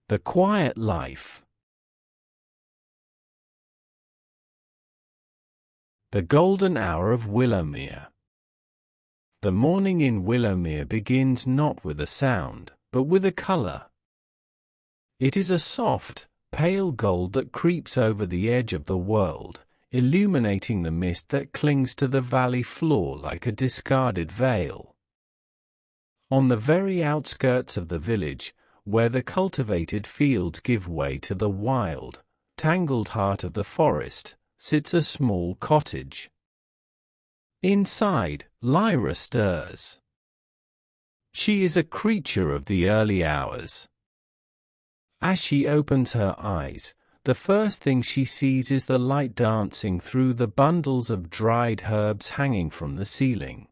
The quiet life. The golden hour of Willowmere. The morning in Willowmere begins not with a sound, but with a color. It is a soft, pale gold that creeps over the edge of the world, illuminating the mist that clings to the valley floor like a discarded veil. On the very outskirts of the village, where the cultivated fields give way to the wild, tangled heart of the forest, sits a small cottage. Inside, Lyra stirs. She is a creature of the early hours. As she opens her eyes, the first thing she sees is the light dancing through the bundles of dried herbs hanging from the ceiling.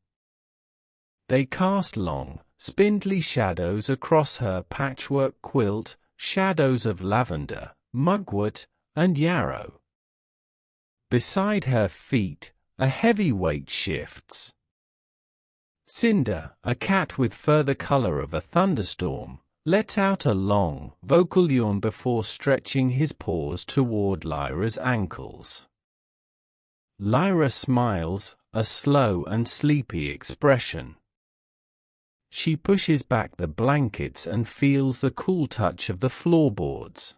They cast long, spindly shadows across her patchwork quilt, shadows of lavender, mugwort, and yarrow. Beside her feet, a heavy weight shifts. Cinder, a cat with fur the color of a thunderstorm, lets out a long, vocal yawn before stretching his paws toward Lyra's ankles. Lyra smiles, a slow and sleepy expression. She pushes back the blankets and feels the cool touch of the floorboards.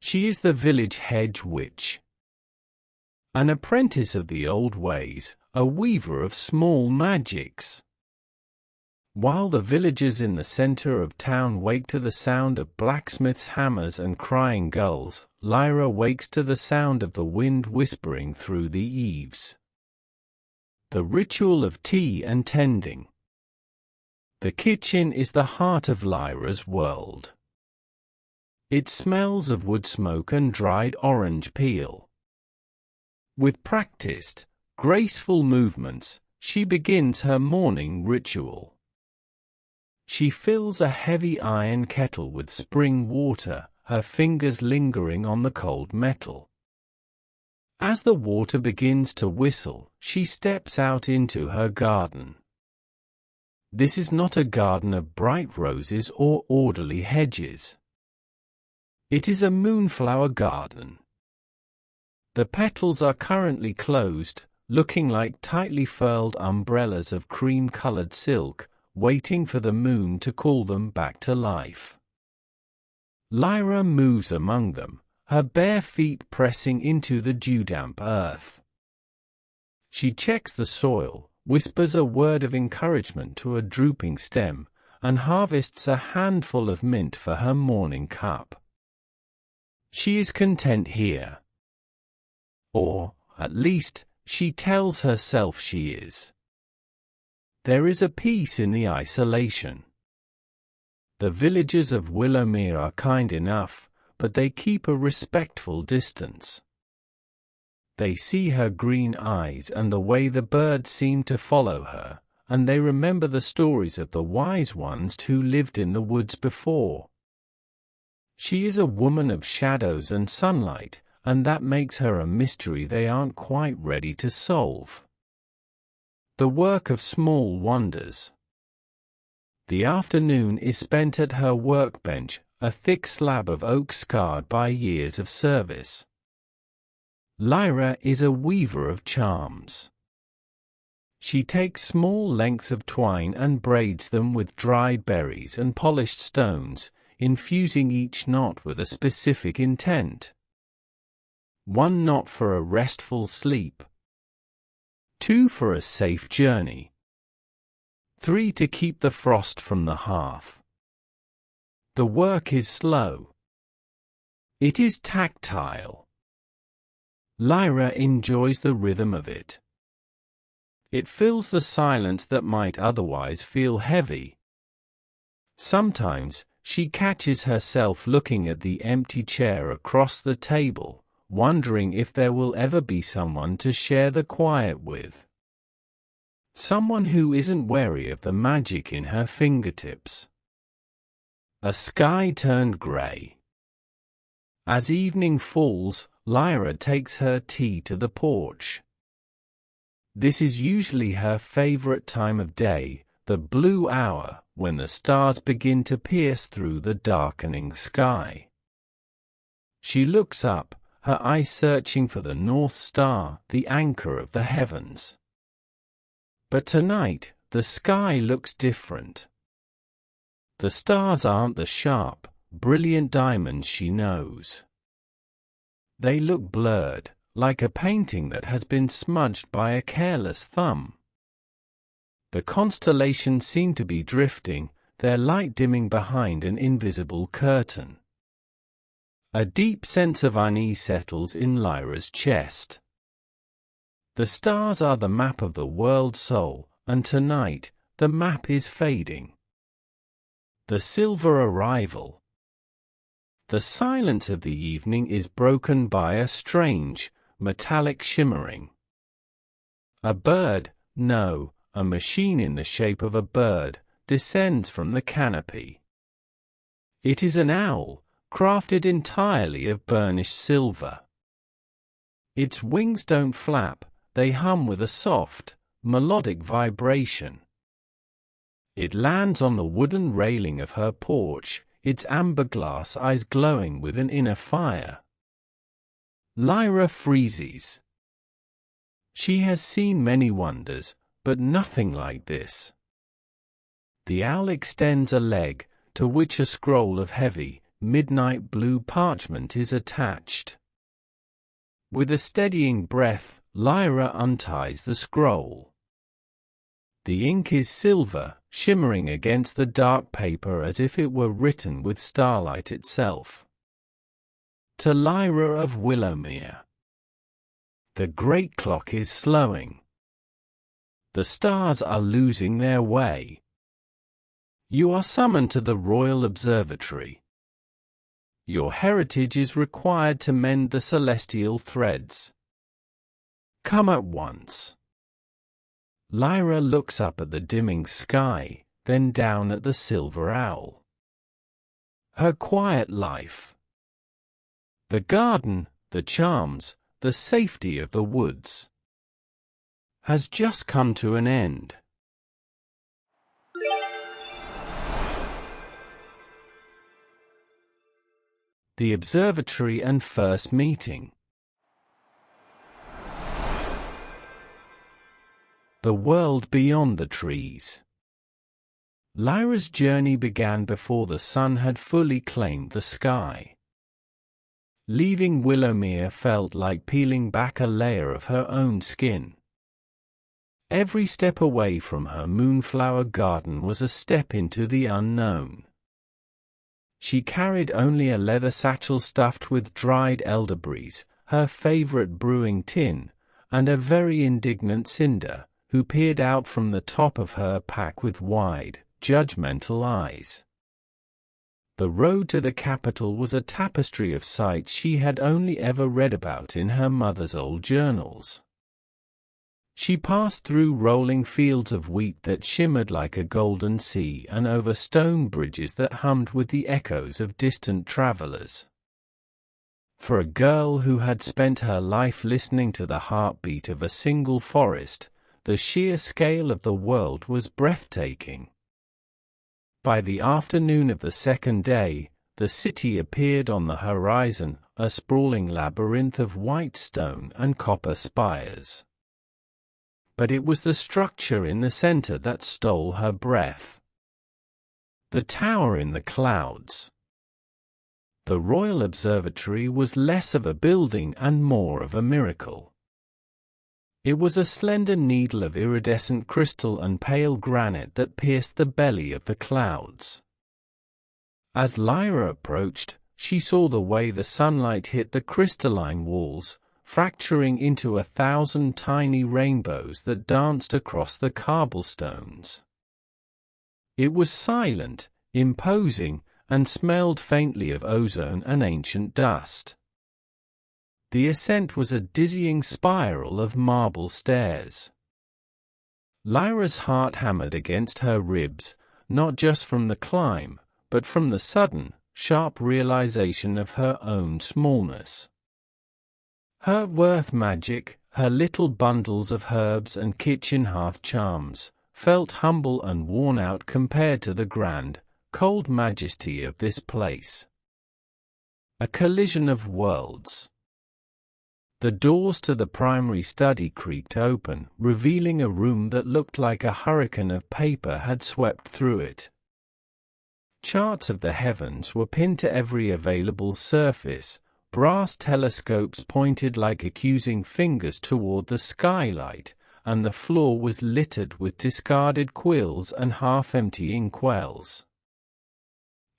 She is the village hedge witch. An apprentice of the old ways, a weaver of small magics. While the villagers in the center of town wake to the sound of blacksmiths' hammers and crying gulls, Lyra wakes to the sound of the wind whispering through the eaves. The ritual of tea and tending. The kitchen is the heart of Lyra's world. It smells of wood smoke and dried orange peel. With practiced, graceful movements, she begins her morning ritual. She fills a heavy iron kettle with spring water, her fingers lingering on the cold metal. As the water begins to whistle, she steps out into her garden. This is not a garden of bright roses or orderly hedges. It is a moonflower garden. The petals are currently closed, looking like tightly furled umbrellas of cream-colored silk, waiting for the moon to call them back to life. Lyra moves among them, her bare feet pressing into the dew-damp earth. She checks the soil, whispers a word of encouragement to a drooping stem, and harvests a handful of mint for her morning cup. She is content here. Or, at least, she tells herself she is. There is a peace in the isolation. The villagers of Willowmere are kind enough, but they keep a respectful distance. They see her green eyes and the way the birds seem to follow her, and they remember the stories of the wise ones who lived in the woods before. She is a woman of shadows and sunlight, and that makes her a mystery they aren't quite ready to solve. The work of small wonders. The afternoon is spent at her workbench, a thick slab of oak scarred by years of service. Lyra is a weaver of charms. She takes small lengths of twine and braids them with dried berries and polished stones, infusing each knot with a specific intent. 1 knot for a restful sleep. 2 for a safe journey. 3 to keep the frost from the hearth. The work is slow. It is tactile. Lyra enjoys the rhythm of it. It fills the silence that might otherwise feel heavy. Sometimes, she catches herself looking at the empty chair across the table, wondering if there will ever be someone to share the quiet with. Someone who isn't wary of the magic in her fingertips. A sky turned grey. As evening falls, Lyra takes her tea to the porch. This is usually her favorite time of day, the blue hour, when the stars begin to pierce through the darkening sky. She looks up, her eyes searching for the North Star, the anchor of the heavens. But tonight, the sky looks different. The stars aren't the sharp, brilliant diamonds she knows. They look blurred, like a painting that has been smudged by a careless thumb. The constellations seem to be drifting, their light dimming behind an invisible curtain. A deep sense of unease settles in Lyra's chest. The stars are the map of the world's soul, and tonight, the map is fading. The silver arrival. The silence of the evening is broken by a strange, metallic shimmering. A bird, no, a machine in the shape of a bird, descends from the canopy. It is an owl, crafted entirely of burnished silver. Its wings don't flap, they hum with a soft, melodic vibration. It lands on the wooden railing of her porch, its amber glass eyes glowing with an inner fire. Lyra freezes. She has seen many wonders, but nothing like this. The owl extends a leg, to which a scroll of heavy, midnight blue parchment is attached. With a steadying breath, Lyra unties the scroll. The ink is silver, shimmering against the dark paper as if it were written with starlight itself. To Lyra of Willowmere. The great clock is slowing. The stars are losing their way. You are summoned to the Royal Observatory. Your heritage is required to mend the celestial threads. Come at once. Lyra looks up at the dimming sky, then down at the silver owl. Her quiet life. The garden, the charms, the safety of the woods has just come to an end. The observatory and first meeting. The world beyond the trees. Lyra's journey began before the sun had fully claimed the sky. Leaving Willowmere felt like peeling back a layer of her own skin. Every step away from her moonflower garden was a step into the unknown. She carried only a leather satchel stuffed with dried elderberries, her favorite brewing tin, and a very indignant Cinder, who peered out from the top of her pack with wide, judgmental eyes. The road to the capital was a tapestry of sights she had only ever read about in her mother's old journals. She passed through rolling fields of wheat that shimmered like a golden sea and over stone bridges that hummed with the echoes of distant travelers. For a girl who had spent her life listening to the heartbeat of a single forest, the sheer scale of the world was breathtaking. By the afternoon of the second day, the city appeared on the horizon, a sprawling labyrinth of white stone and copper spires. But it was the structure in the center that stole her breath. The tower in the clouds. The Royal Observatory was less of a building and more of a miracle. It was a slender needle of iridescent crystal and pale granite that pierced the belly of the clouds. As Lyra approached, she saw the way the sunlight hit the crystalline walls, fracturing into 1,000 tiny rainbows that danced across the cobblestones. It was silent, imposing, and smelled faintly of ozone and ancient dust. The ascent was a dizzying spiral of marble stairs. Lyra's heart hammered against her ribs, not just from the climb, but from the sudden, sharp realization of her own smallness. Her earth magic, her little bundles of herbs and kitchen hearth charms, felt humble and worn out compared to the grand, cold majesty of this place. A collision of worlds. The doors to the primary study creaked open, revealing a room that looked like a hurricane of paper had swept through it. Charts of the heavens were pinned to every available surface, brass telescopes pointed like accusing fingers toward the skylight, and the floor was littered with discarded quills and half-empty inkwells.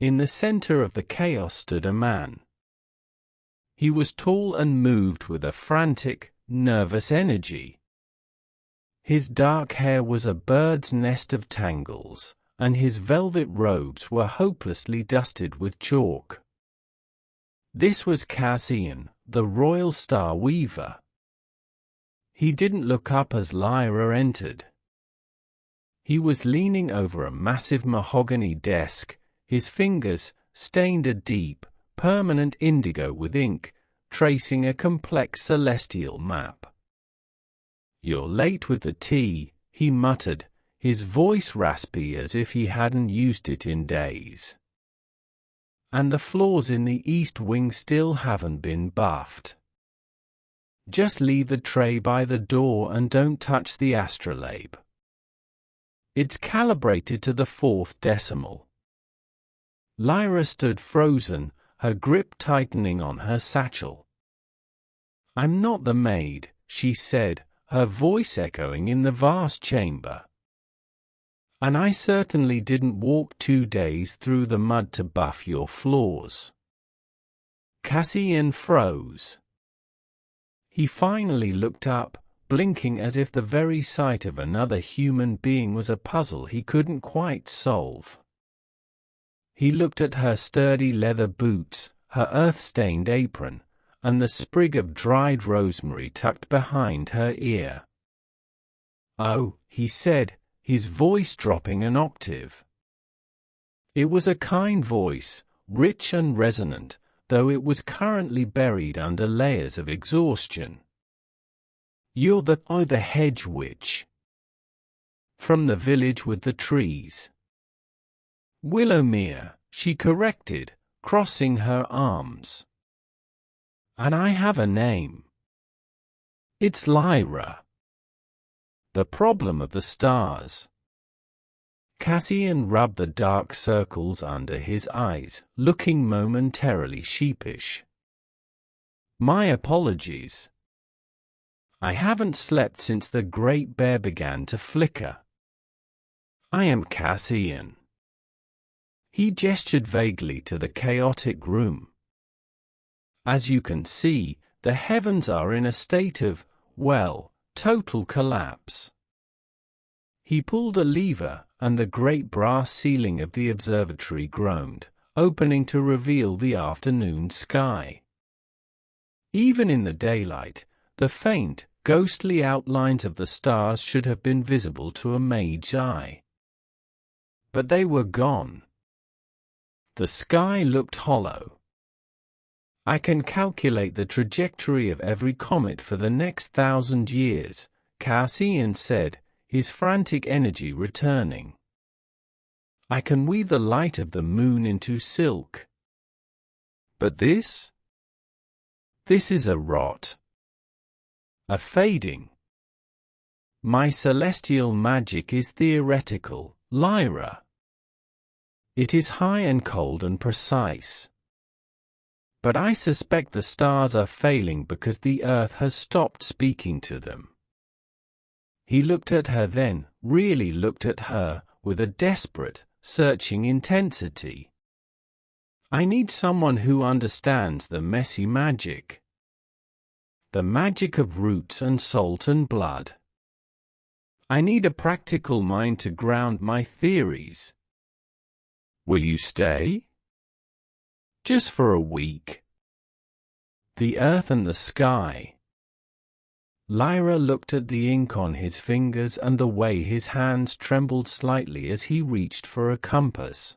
In the center of the chaos stood a man. He was tall and moved with a frantic, nervous energy. His dark hair was a bird's nest of tangles, and his velvet robes were hopelessly dusted with chalk. This was Cassian, the Royal Starweaver. He didn't look up as Elara entered. He was leaning over a massive mahogany desk, his fingers, stained a deep, permanent indigo with ink, tracing a complex celestial map. "You're late with the tea," he muttered, his voice raspy as if he hadn't used it in days. "And the floors in the east wing still haven't been buffed. Just leave the tray by the door and don't touch the astrolabe. It's calibrated to the 4th decimal." Elara stood frozen, her grip tightening on her satchel. "I'm not the maid," she said, her voice echoing in the vast chamber. "And I certainly didn't walk 2 days through the mud to buff your floors." Cassian froze. He finally looked up, blinking as if the very sight of another human being was a puzzle he couldn't quite solve. He looked at her sturdy leather boots, her earth-stained apron, and the sprig of dried rosemary tucked behind her ear. "Oh," he said, his voice dropping an octave. It was a kind voice, rich and resonant, though it was currently buried under layers of exhaustion. "You're the hedge witch. From the village with the trees." "Willowmere," she corrected, crossing her arms. "And I have a name. It's Elara. The problem of the stars." Cassian rubbed the dark circles under his eyes, looking momentarily sheepish. "My apologies. I haven't slept since the Great Bear began to flicker. I am Cassian." He gestured vaguely to the chaotic room. "As you can see, the heavens are in a state of, well, total collapse." He pulled a lever, and the great brass ceiling of the observatory groaned, opening to reveal the afternoon sky. Even in the daylight, the faint, ghostly outlines of the stars should have been visible to a mage's eye. But they were gone. The sky looked hollow. "I can calculate the trajectory of every comet for the next 1,000 years, Cassian said, his frantic energy returning. "I can weave the light of the moon into silk. But this? This is a rot. A fading. My celestial magic is theoretical, Elara. It is high and cold and precise. But I suspect the stars are failing because the earth has stopped speaking to them." He looked at her then, really looked at her, with a desperate, searching intensity. "I need someone who understands the messy magic. The magic of roots and salt and blood. I need a practical mind to ground my theories. Will you stay? Just for a week." The earth and the sky. Elara looked at the ink on his fingers and the way his hands trembled slightly as he reached for a compass.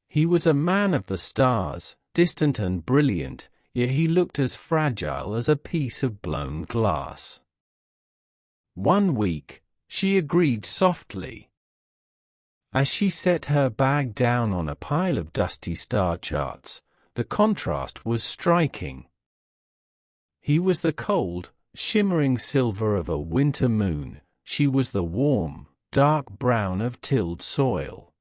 He was a man of the stars, distant and brilliant, yet he looked as fragile as a piece of blown glass. 1 week, she agreed softly. As she set her bag down on a pile of dusty star charts, the contrast was striking. He was the cold, shimmering silver of a winter moon, she was the warm, dark brown of tilled soil.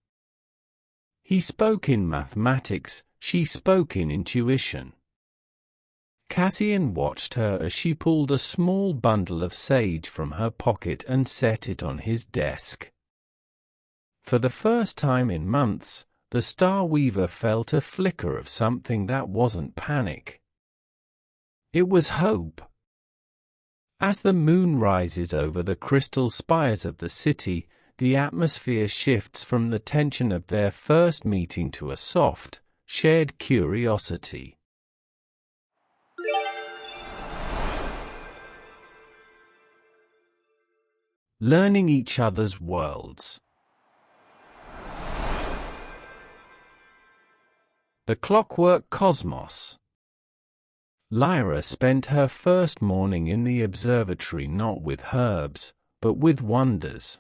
He spoke in mathematics, she spoke in intuition. Cassian watched her as she pulled a small bundle of sage from her pocket and set it on his desk. For the first time in months, the Starweaver felt a flicker of something that wasn't panic. It was hope. As the moon rises over the crystal spires of the city, the atmosphere shifts from the tension of their first meeting to a soft, shared curiosity. Learning each other's worlds. The Clockwork Cosmos. Elara spent her first morning in the observatory not with herbs, but with wonders.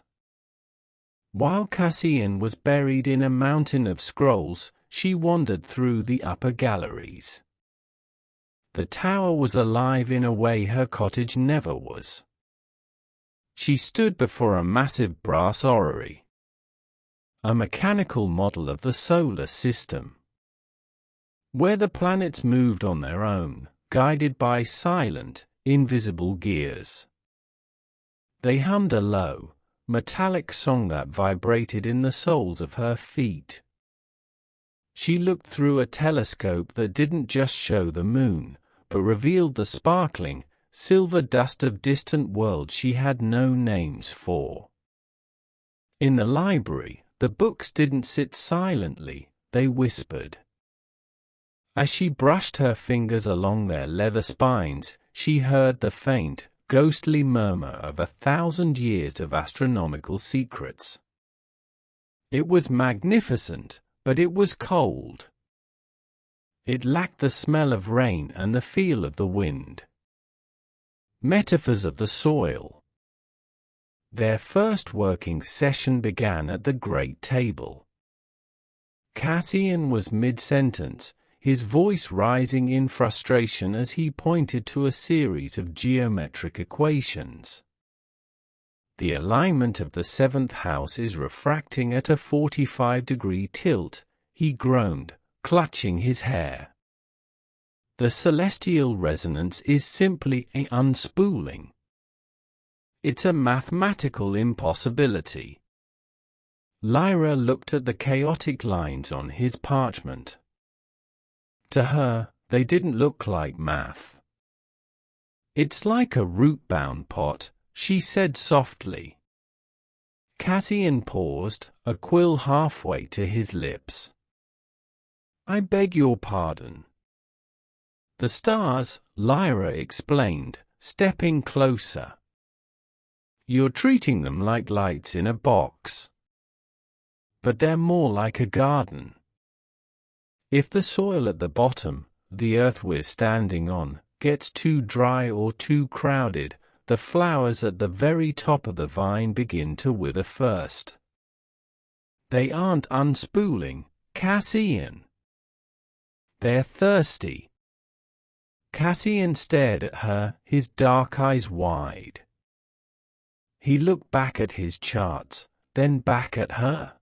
While Cassian was buried in a mountain of scrolls, she wandered through the upper galleries. The tower was alive in a way her cottage never was. She stood before a massive brass orrery, a mechanical model of the solar system, where the planets moved on their own, guided by silent, invisible gears. They hummed a low, metallic song that vibrated in the soles of her feet. She looked through a telescope that didn't just show the moon, but revealed the sparkling, silver dust of distant worlds she had no names for. In the library, the books didn't sit silently, they whispered. As she brushed her fingers along their leather spines, she heard the faint, ghostly murmur of 1,000 years of astronomical secrets. It was magnificent, but it was cold. It lacked the smell of rain and the feel of the wind. Metaphors of the soil. Their first working session began at the great table. Cassian was mid-sentence, his voice rising in frustration as he pointed to a series of geometric equations. The alignment of the seventh house is refracting at a 45-degree tilt, he groaned, clutching his hair. The celestial resonance is simply an unspooling. It's a mathematical impossibility. Elara looked at the chaotic lines on his parchment. To her, they didn't look like math. It's like a root-bound pot, she said softly. Cassian paused, a quill halfway to his lips. I beg your pardon. The stars, Elara explained, stepping closer. You're treating them like lights in a box. But they're more like a garden. If the soil at the bottom, the earth we're standing on, gets too dry or too crowded, the flowers at the very top of the vine begin to wither first. They aren't unspooling, Cassian. They're thirsty. Cassian stared at her, his dark eyes wide. He looked back at his charts, then back at her.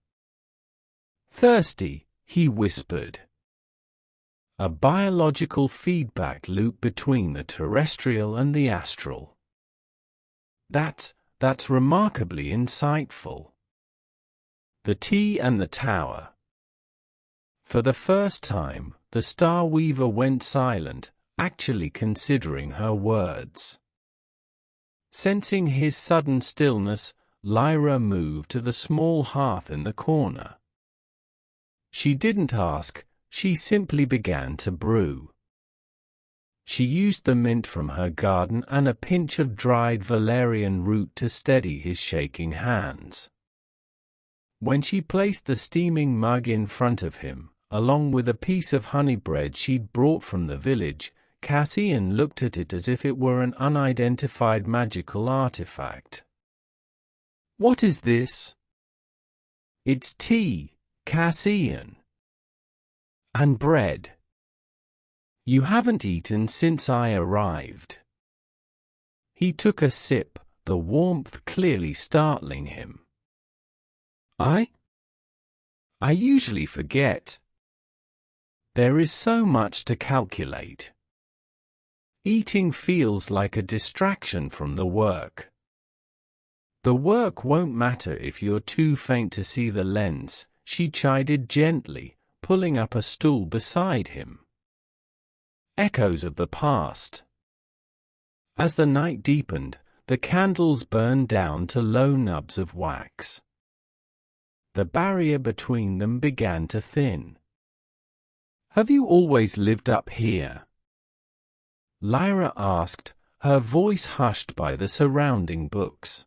Thirsty, he whispered. A biological feedback loop between the terrestrial and the astral. That's remarkably insightful. The tea and the tower. For the first time, the Starweaver went silent, actually considering her words. Sensing his sudden stillness, Elara moved to the small hearth in the corner. She didn't ask, she simply began to brew. She used the mint from her garden and a pinch of dried valerian root to steady his shaking hands. When she placed the steaming mug in front of him, along with a piece of honey bread she'd brought from the village, Cassian looked at it as if it were an unidentified magical artifact. What is this? It's tea, Cassian. And bread. You haven't eaten since I arrived. He took a sip, the warmth clearly startling him. I usually forget. There is so much to calculate. Eating feels like a distraction from the work. The work won't matter if you're too faint to see the lens, she chided gently, pulling up a stool beside him. Echoes of the past. As the night deepened, the candles burned down to low nubs of wax. The barrier between them began to thin. Have you always lived up here? Lyra asked, her voice hushed by the surrounding books.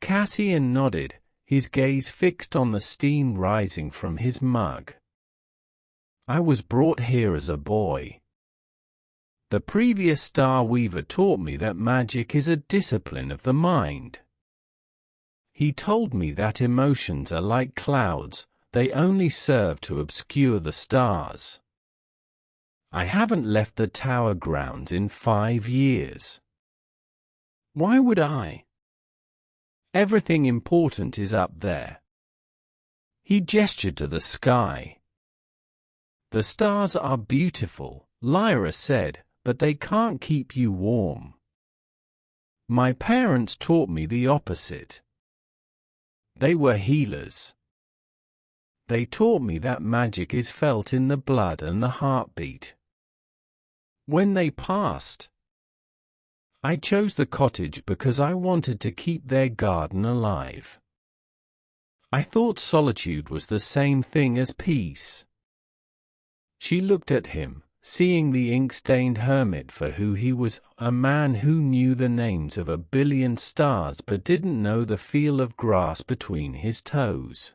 Cassian nodded, his gaze fixed on the steam rising from his mug. I was brought here as a boy. The previous Starweaver taught me that magic is a discipline of the mind. He told me that emotions are like clouds, they only serve to obscure the stars. I haven't left the tower grounds in 5 years. Why would I? Everything important is up there. He gestured to the sky. The stars are beautiful, Lyra said, but they can't keep you warm. My parents taught me the opposite. They were healers. They taught me that magic is felt in the blood and the heartbeat. When they passed, I chose the cottage because I wanted to keep their garden alive. I thought solitude was the same thing as peace. She looked at him, seeing the ink-stained hermit for who he was, a man who knew the names of 1 billion stars but didn't know the feel of grass between his toes.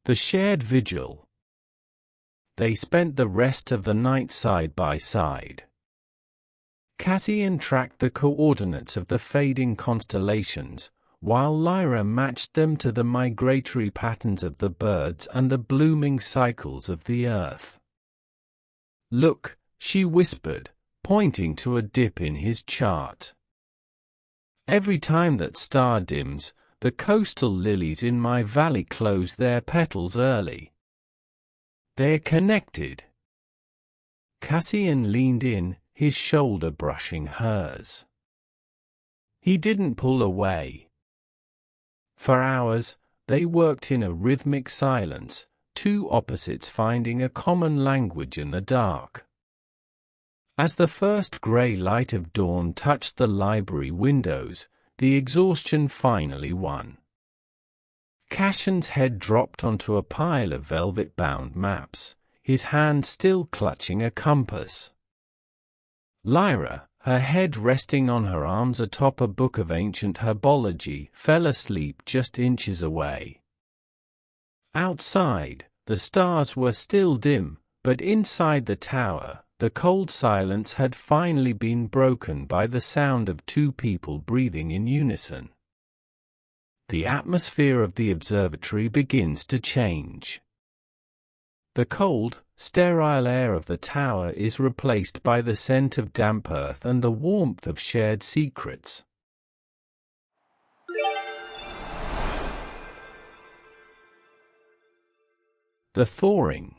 The shared vigil. They spent the rest of the night side by side. Cassian tracked the coordinates of the fading constellations, while Lyra matched them to the migratory patterns of the birds and the blooming cycles of the earth. Look, she whispered, pointing to a dip in his chart. Every time that star dims, the coastal lilies in my valley close their petals early. They're connected. Cassian leaned in, his shoulder brushing hers. He didn't pull away. For hours, they worked in a rhythmic silence, two opposites finding a common language in the dark. As the first grey light of dawn touched the library windows, the exhaustion finally won. Cassian's head dropped onto a pile of velvet-bound maps, his hand still clutching a compass. Lyra, her head resting on her arms atop a book of ancient herbology, fell asleep just inches away. Outside, the stars were still dim, but inside the tower, the cold silence had finally been broken by the sound of two people breathing in unison. The atmosphere of the observatory begins to change. The cold, sterile air of the tower is replaced by the scent of damp earth and the warmth of shared secrets. The thawing.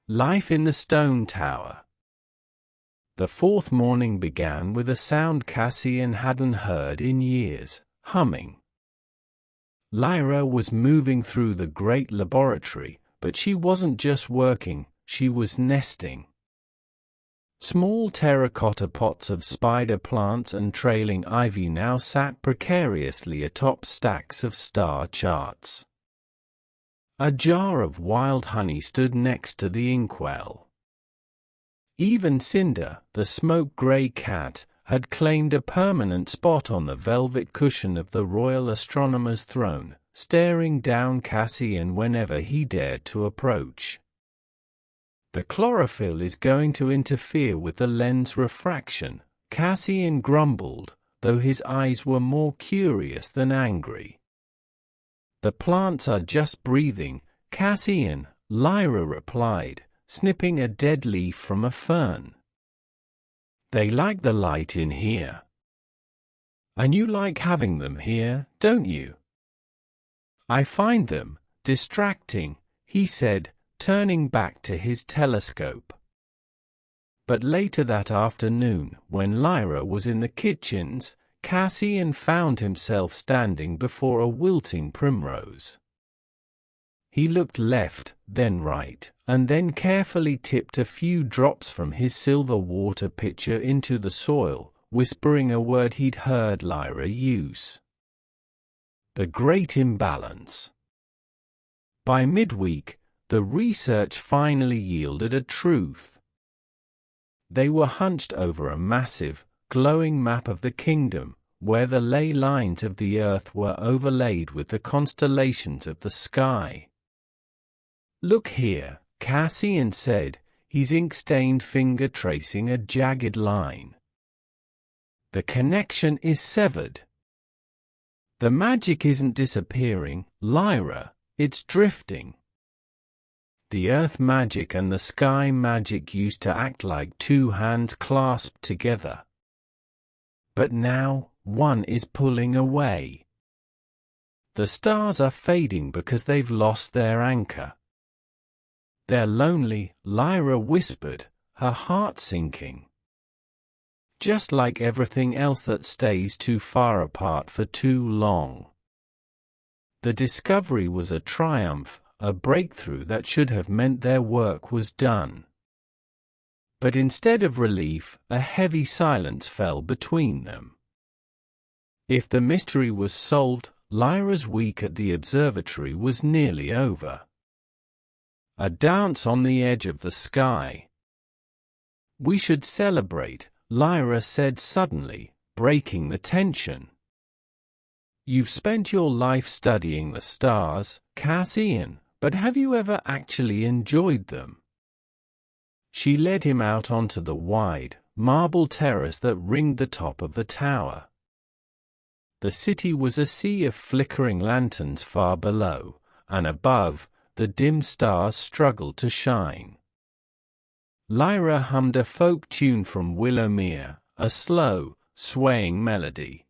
Life in the stone tower. The fourth morning began with a sound Cassian hadn't heard in years, humming. Lyra was moving through the great laboratory, but she wasn't just working, she was nesting. Small terracotta pots of spider plants and trailing ivy now sat precariously atop stacks of star charts. A jar of wild honey stood next to the inkwell. Even Cinder, the smoke-grey cat, had claimed a permanent spot on the velvet cushion of the royal astronomer's throne, staring down Cassian whenever he dared to approach. The chlorophyll is going to interfere with the lens refraction, Cassian grumbled, though his eyes were more curious than angry. The plants are just breathing, Cassian, Lyra replied, snipping a dead leaf from a fern. They like the light in here. And you like having them here, don't you? I find them distracting, he said, turning back to his telescope. But later that afternoon, when Lyra was in the kitchens, Cassian found himself standing before a wilting primrose. He looked left, then right, and then carefully tipped a few drops from his silver water pitcher into the soil, whispering a word he'd heard Lyra use. The great imbalance. By midweek, the research finally yielded a truth. They were hunched over a massive, glowing map of the kingdom, where the ley lines of the earth were overlaid with the constellations of the sky. Look here, Cassian said, his ink-stained finger tracing a jagged line. The connection is severed. The magic isn't disappearing, Lyra, it's drifting. The earth magic and the sky magic used to act like two hands clasped together. But now, one is pulling away. The stars are fading because they've lost their anchor. They're lonely, Lyra whispered, her heart sinking. Just like everything else that stays too far apart for too long. The discovery was a triumph, a breakthrough that should have meant their work was done. But instead of relief, a heavy silence fell between them. If the mystery was solved, Lyra's week at the observatory was nearly over. A dance on the edge of the sky. We should celebrate, Lyra said suddenly, breaking the tension. You've spent your life studying the stars, Cassian, but have you ever actually enjoyed them? She led him out onto the wide, marble terrace that ringed the top of the tower. The city was a sea of flickering lanterns far below, and above, the dim stars struggled to shine. Lyra hummed a folk tune from Willowmere, a slow, swaying melody.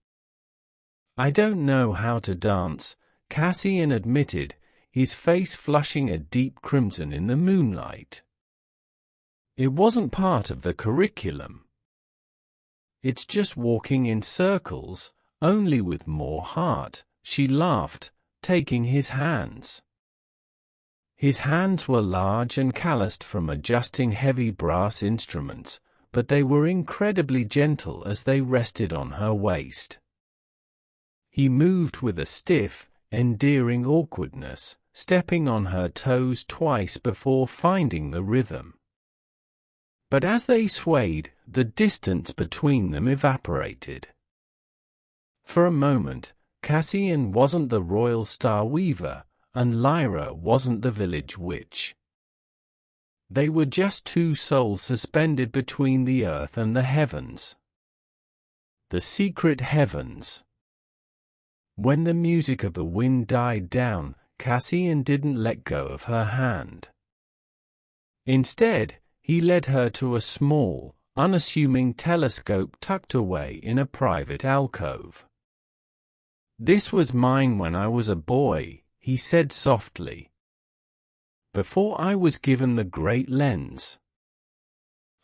I don't know how to dance, Cassian admitted, his face flushing a deep crimson in the moonlight. It wasn't part of the curriculum. It's just walking in circles, only with more heart, she laughed, taking his hands. His hands were large and calloused from adjusting heavy brass instruments, but they were incredibly gentle as they rested on her waist. He moved with a stiff, endearing awkwardness, stepping on her toes twice before finding the rhythm. But as they swayed, the distance between them evaporated. For a moment, Cassian wasn't the Royal Starweaver, and Lyra wasn't the village witch. They were just two souls suspended between the earth and the heavens. The secret heavens. When the music of the wind died down, Cassian didn't let go of her hand. Instead, he led her to a small, unassuming telescope tucked away in a private alcove. This was mine when I was a boy, he said softly. Before I was given the great lens.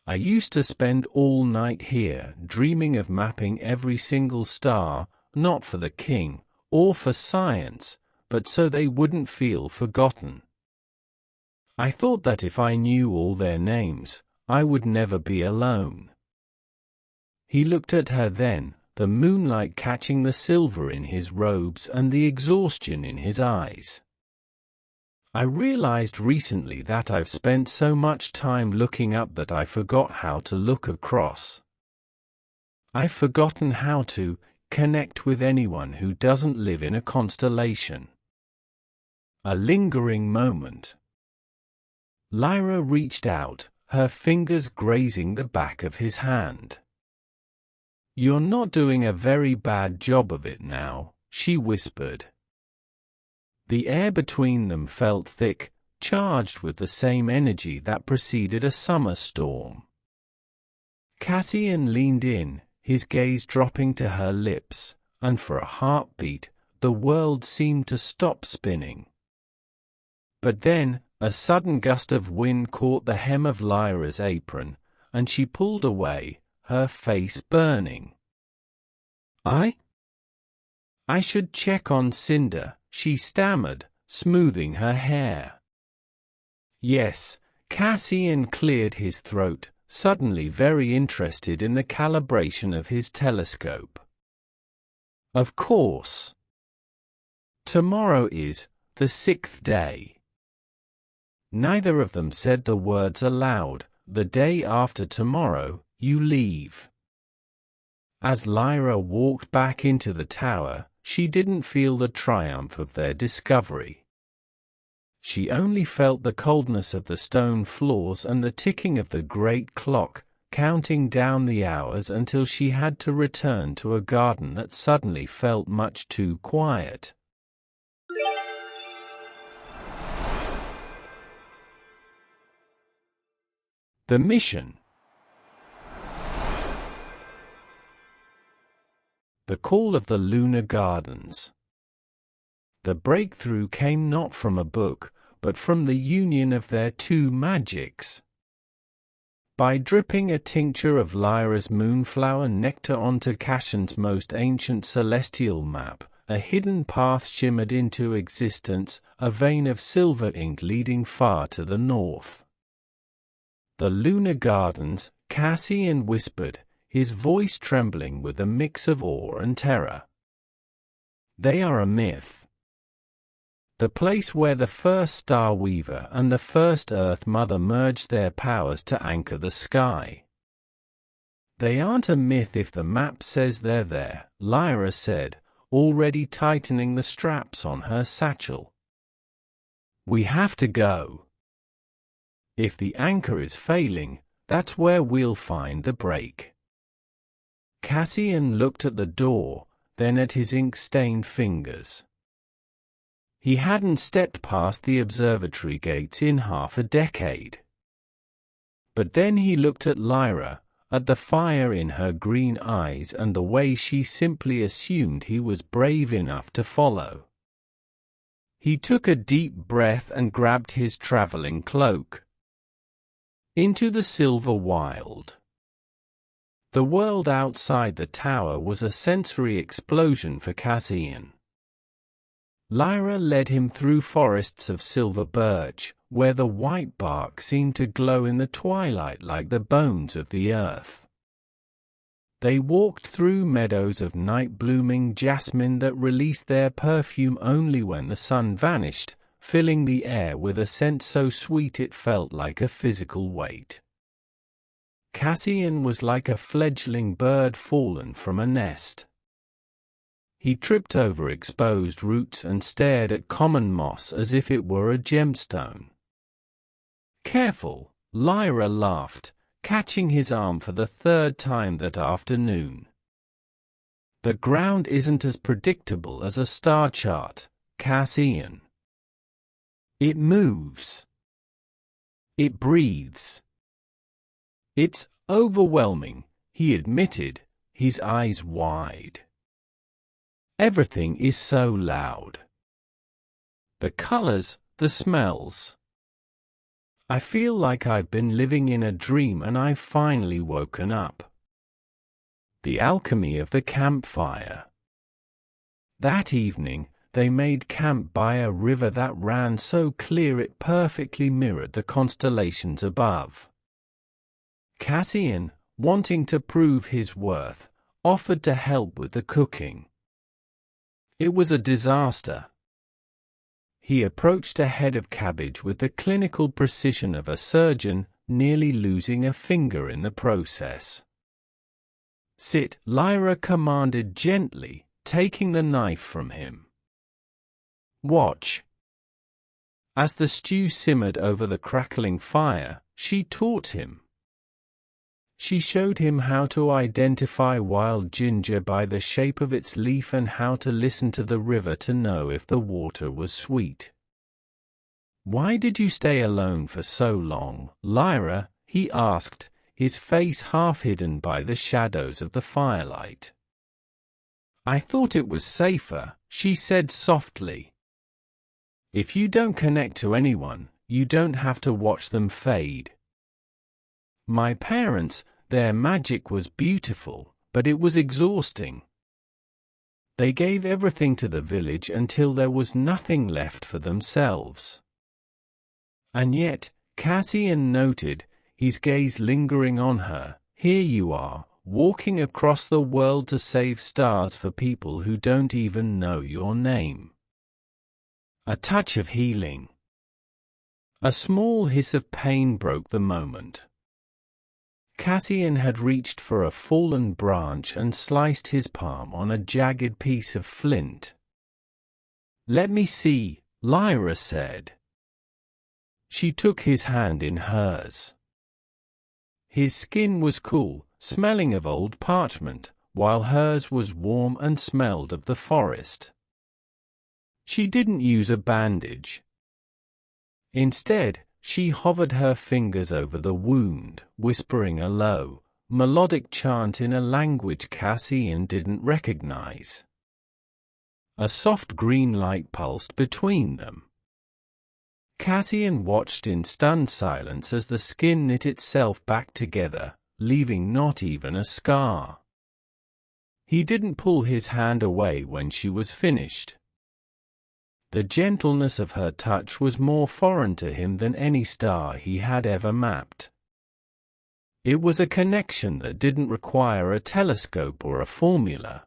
I used to spend all night here, dreaming of mapping every single star, not for the king, or for science, but so they wouldn't feel forgotten. I thought that if I knew all their names, I would never be alone. He looked at her then, the moonlight catching the silver in his robes and the exhaustion in his eyes. I realized recently that I've spent so much time looking up that I forgot how to look across. I've forgotten how to connect with anyone who doesn't live in a constellation. A lingering moment. Lyra reached out, her fingers grazing the back of his hand. "You're not doing a very bad job of it now," she whispered. The air between them felt thick, charged with the same energy that preceded a summer storm. Cassian leaned in, his gaze dropping to her lips, and for a heartbeat, the world seemed to stop spinning. But then, a sudden gust of wind caught the hem of Lyra's apron, and she pulled away, her face burning. I should check on Cinder," she stammered, smoothing her hair. "Yes," Cassian cleared his throat, suddenly very interested in the calibration of his telescope. "Of course. Tomorrow is the 6th day." Neither of them said the words aloud. "The day after tomorrow, you leave." As Lyra walked back into the tower, she didn't feel the triumph of their discovery. She only felt the coldness of the stone floors and the ticking of the great clock, counting down the hours until she had to return to a garden that suddenly felt much too quiet. The mission. The call of the lunar gardens. The breakthrough came not from a book, but from the union of their two magics. By dripping a tincture of Lyra's moonflower nectar onto Cassian's most ancient celestial map, a hidden path shimmered into existence, a vein of silver ink leading far to the north. "The lunar gardens," Cassian whispered, his voice trembling with a mix of awe and terror. "They are a myth. The place where the first Starweaver and the first Earth Mother merged their powers to anchor the sky. They aren't a myth if the map says they're there," Lyra said, already tightening the straps on her satchel. "We have to go. If the anchor is failing, that's where we'll find the break." Cassian looked at the door, then at his ink-stained fingers. He hadn't stepped past the observatory gates in half a decade. But then he looked at Lyra, at the fire in her green eyes and the way she simply assumed he was brave enough to follow. He took a deep breath and grabbed his traveling cloak. Into the silver wild. The world outside the tower was a sensory explosion for Cassian. Lyra led him through forests of silver birch, where the white bark seemed to glow in the twilight like the bones of the earth. They walked through meadows of night-blooming jasmine that released their perfume only when the sun vanished, filling the air with a scent so sweet it felt like a physical weight. Cassian was like a fledgling bird fallen from a nest. He tripped over exposed roots and stared at common moss as if it were a gemstone. "Careful," Lyra laughed, catching his arm for the third time that afternoon. "The ground isn't as predictable as a star chart, Cassian. It moves. It breathes. It's overwhelming," he admitted, his eyes wide. "Everything is so loud. The colors, the smells. I feel like I've been living in a dream and I've finally woken up." The alchemy of the campfire. That evening, they made camp by a river that ran so clear it perfectly mirrored the constellations above. Cassian, wanting to prove his worth, offered to help with the cooking. It was a disaster. He approached a head of cabbage with the clinical precision of a surgeon, nearly losing a finger in the process. "Sit," Lyra commanded gently, taking the knife from him. "Watch." As the stew simmered over the crackling fire, she taught him. She showed him how to identify wild ginger by the shape of its leaf and how to listen to the river to know if the water was sweet. "Why did you stay alone for so long, Lyra?" he asked, his face half hidden by the shadows of the firelight. "I thought it was safer," she said softly. "If you don't connect to anyone, you don't have to watch them fade. My parents, their magic was beautiful, but it was exhausting. They gave everything to the village until there was nothing left for themselves." And yet, Cassian noted, his gaze lingering on her, "Here you are, walking across the world to save stars for people who don't even know your name." A touch of healing. A small hiss of pain broke the moment. Cassian had reached for a fallen branch and sliced his palm on a jagged piece of flint. "Let me see," Lyra said. She took his hand in hers. His skin was cool, smelling of old parchment, while hers was warm and smelled of the forest. She didn't use a bandage. Instead, she hovered her fingers over the wound, whispering a low, melodic chant in a language Cassian didn't recognize. A soft green light pulsed between them. Cassian watched in stunned silence as the skin knit itself back together, leaving not even a scar. He didn't pull his hand away when she was finished. The gentleness of her touch was more foreign to him than any star he had ever mapped. It was a connection that didn't require a telescope or a formula.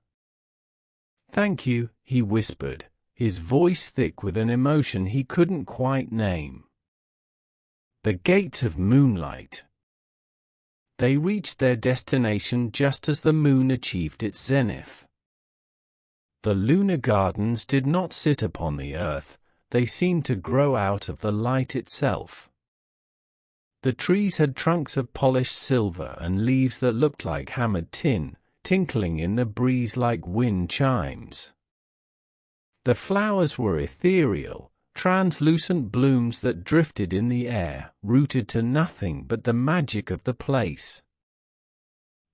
"Thank you," he whispered, his voice thick with an emotion he couldn't quite name. The gates of Moonlight. They reached their destination just as the moon achieved its zenith. The lunar gardens did not sit upon the earth, they seemed to grow out of the light itself. The trees had trunks of polished silver and leaves that looked like hammered tin, tinkling in the breeze like wind chimes. The flowers were ethereal, translucent blooms that drifted in the air, rooted to nothing but the magic of the place.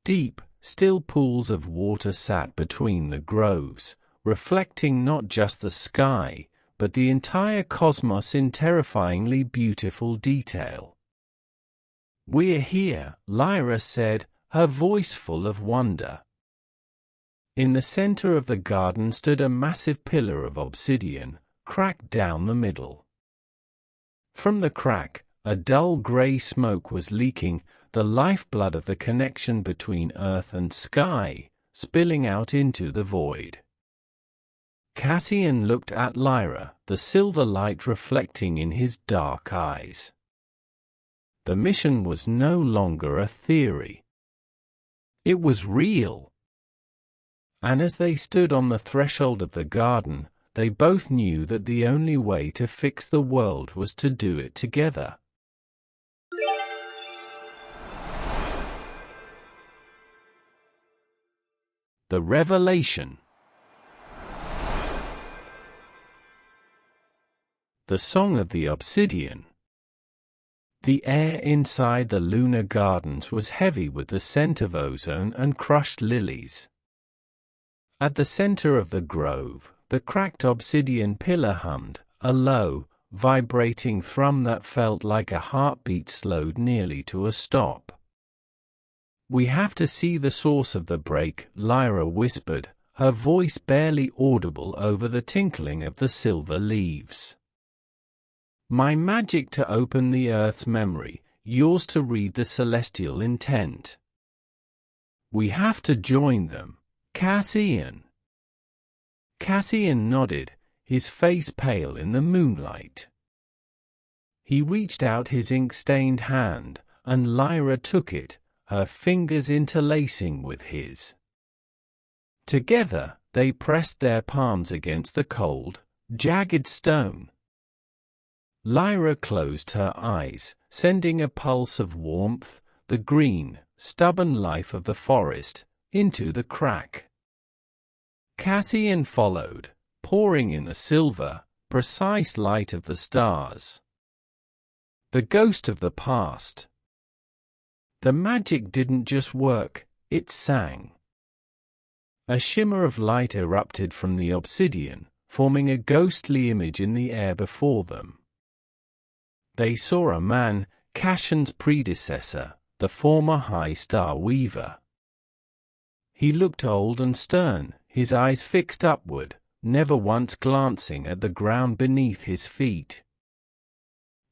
Deep, still pools of water sat between the groves, reflecting not just the sky, but the entire cosmos in terrifyingly beautiful detail. "We're here," Lyra said, her voice full of wonder. In the center of the garden stood a massive pillar of obsidian, cracked down the middle. From the crack, a dull gray smoke was leaking, the lifeblood of the connection between earth and sky, spilling out into the void. Cassian looked at Lyra, the silver light reflecting in his dark eyes. The mission was no longer a theory. It was real. And as they stood on the threshold of the garden, they both knew that the only way to fix the world was to do it together. The Revelation. The Song of the Obsidian. The air inside the lunar gardens was heavy with the scent of ozone and crushed lilies. At the center of the grove, the cracked obsidian pillar hummed, a low, vibrating thrum that felt like a heartbeat slowed nearly to a stop. "We have to see the source of the break," Lyra whispered, her voice barely audible over the tinkling of the silver leaves. "My magic to open the Earth's memory, yours to read the celestial intent. We have to join them, Cassian." Cassian nodded, his face pale in the moonlight. He reached out his ink-stained hand, and Lyra took it, her fingers interlacing with his. Together, they pressed their palms against the cold, jagged stone. Lyra closed her eyes, sending a pulse of warmth, the green, stubborn life of the forest, into the crack. Cassian followed, pouring in the silver, precise light of the stars. The ghost of the past. The magic didn't just work, it sang. A shimmer of light erupted from the obsidian, forming a ghostly image in the air before them. They saw a man, Cassian's predecessor, the former High Starweaver. He looked old and stern, his eyes fixed upward, never once glancing at the ground beneath his feet.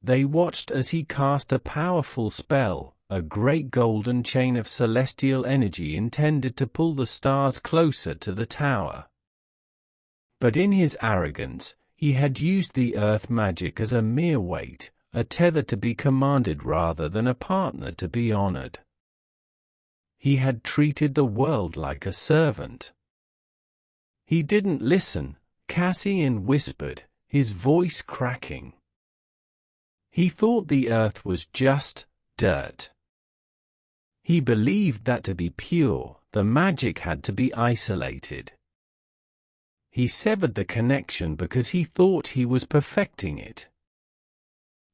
They watched as he cast a powerful spell, a great golden chain of celestial energy intended to pull the stars closer to the tower. But in his arrogance, he had used the earth magic as a mere weight, a tether to be commanded rather than a partner to be honored. He had treated the world like a servant. He didn't listen, Cassian whispered, his voice cracking. He thought the earth was just dirt. He believed that to be pure, the magic had to be isolated. He severed the connection because he thought he was perfecting it.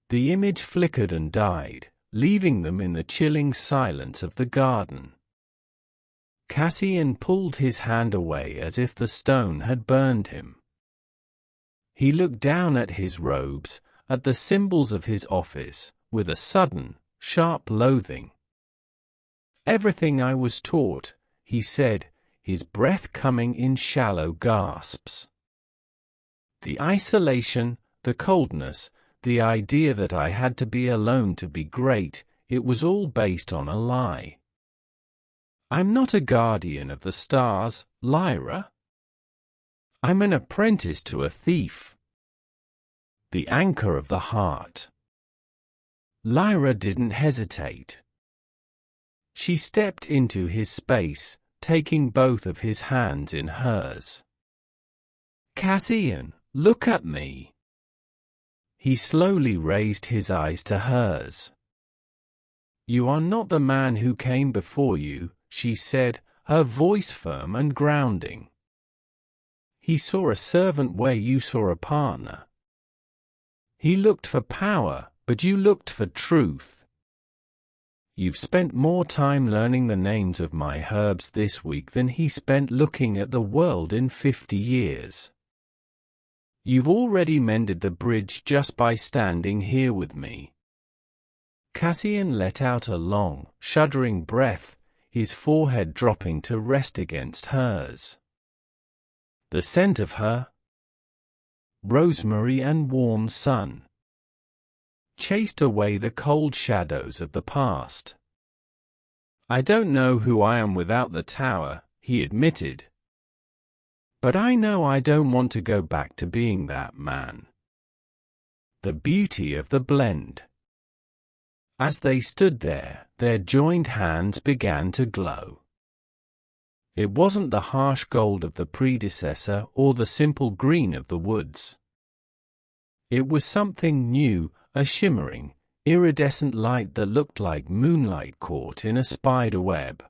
The image flickered and died, leaving them in the chilling silence of the garden. Cassian pulled his hand away as if the stone had burned him. He looked down at his robes, at the symbols of his office, with a sudden, sharp loathing. "Everything I was taught," he said, his breath coming in shallow gasps. "The isolation, the coldness, the idea that I had to be alone to be great, it was all based on a lie. I'm not a guardian of the stars, Lyra. I'm an apprentice to a thief. The anchor of the heart." Lyra didn't hesitate. She stepped into his space, taking both of his hands in hers. "Cassian, look at me." He slowly raised his eyes to hers. "You are not the man who came before you," she said, her voice firm and grounding. "He saw a servant where you saw a partner. He looked for power, but you looked for truth. You've spent more time learning the names of my herbs this week than he spent looking at the world in 50 years. You've already mended the bridge just by standing here with me." Cassian let out a long, shuddering breath, his forehead dropping to rest against hers. The scent of her rosemary and warm sun chased away the cold shadows of the past. "I don't know who I am without the tower," he admitted. "But I know I don't want to go back to being that man." The beauty of the blend. As they stood there, their joined hands began to glow. It wasn't the harsh gold of the predecessor or the simple green of the woods. It was something new, a shimmering, iridescent light that looked like moonlight caught in a spider web.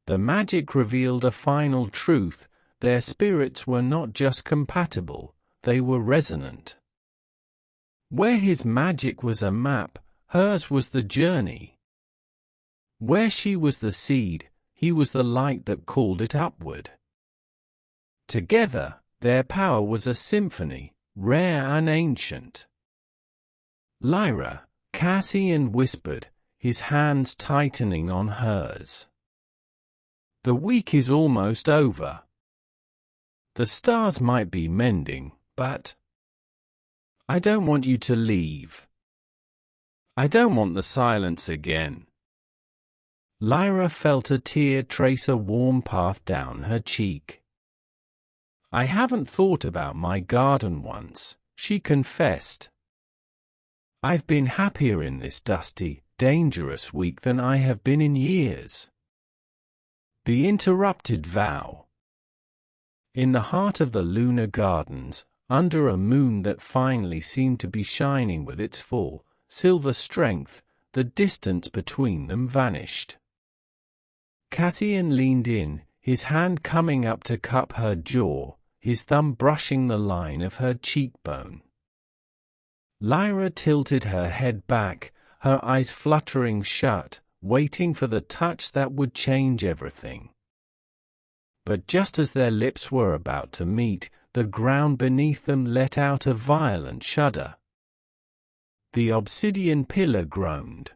The magic revealed a final truth: their spirits were not just compatible, they were resonant. Where his magic was a map, hers was the journey. Where she was the seed, he was the light that called it upward. Together, their power was a symphony, rare and ancient. "Lyra," Cassian whispered, his hands tightening on hers. "The week is almost over. The stars might be mending, but I don't want you to leave. I don't want the silence again." Lyra felt a tear trace a warm path down her cheek. "I haven't thought about my garden once," she confessed. "I've been happier in this dusty, dangerous week than I have been in years." The interrupted vow. In the heart of the lunar gardens, under a moon that finally seemed to be shining with its full, silver strength, the distance between them vanished. Cassian leaned in, his hand coming up to cup her jaw, his thumb brushing the line of her cheekbone. Lyra tilted her head back, her eyes fluttering shut, waiting for the touch that would change everything. But just as their lips were about to meet, the ground beneath them let out a violent shudder. The obsidian pillar groaned.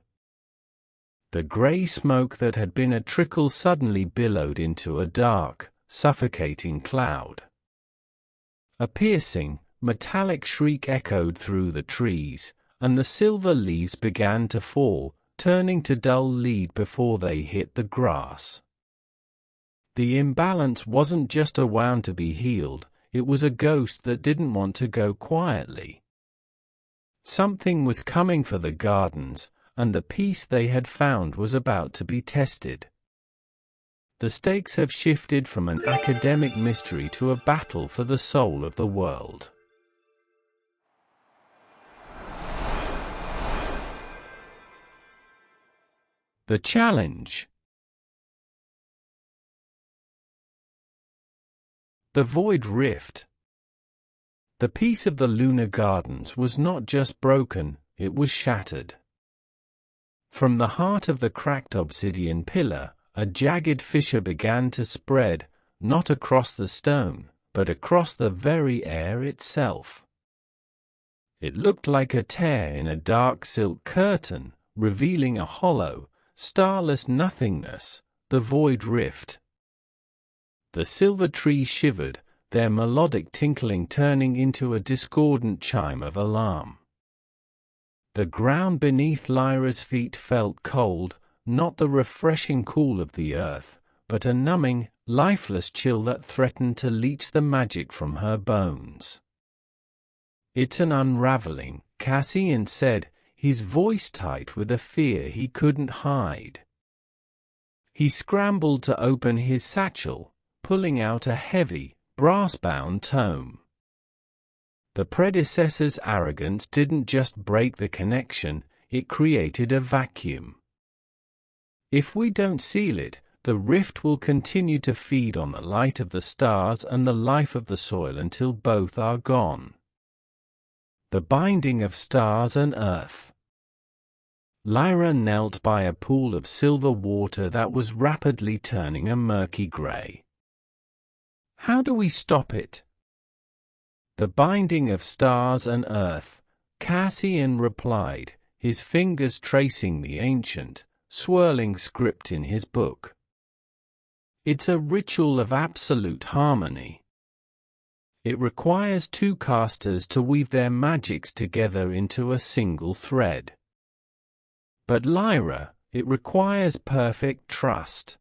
The grey smoke that had been a trickle suddenly billowed into a dark, suffocating cloud. A piercing, metallic shriek echoed through the trees, and the silver leaves began to fall, turning to dull lead before they hit the grass. The imbalance wasn't just a wound to be healed, it was a ghost that didn't want to go quietly. Something was coming for the gardens, and the peace they had found was about to be tested. The stakes have shifted from an academic mystery to a battle for the soul of the world. The challenge. The Void Rift. The peace of the lunar gardens was not just broken, it was shattered. From the heart of the cracked obsidian pillar, a jagged fissure began to spread, not across the stone, but across the very air itself. It looked like a tear in a dark silk curtain, revealing a hollow, starless nothingness, the Void Rift. The silver trees shivered, their melodic tinkling turning into a discordant chime of alarm. The ground beneath Lyra's feet felt cold, not the refreshing cool of the earth, but a numbing, lifeless chill that threatened to leach the magic from her bones. "It's an unraveling," Cassian said, his voice tight with a fear he couldn't hide. He scrambled to open his satchel, pulling out a heavy, brass-bound tome. The predecessor's arrogance didn't just break the connection, it created a vacuum. If we don't seal it, the rift will continue to feed on the light of the stars and the life of the soil until both are gone. The binding of stars and earth. Lyra knelt by a pool of silver water that was rapidly turning a murky grey. How do we stop it? The binding of stars and earth, Cassian replied, his fingers tracing the ancient, swirling script in his book. It's a ritual of absolute harmony. It requires two casters to weave their magics together into a single thread. But Lyra, it requires perfect trust.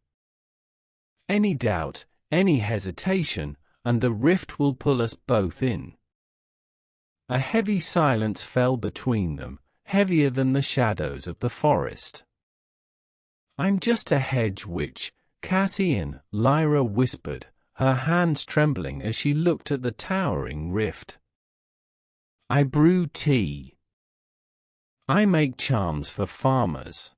Any doubt, any hesitation, and the rift will pull us both in. A heavy silence fell between them, heavier than the shadows of the forest. "I'm just a hedge witch, Cassian," Lyra whispered, her hands trembling as she looked at the towering rift. "I brew tea. I make charms for farmers.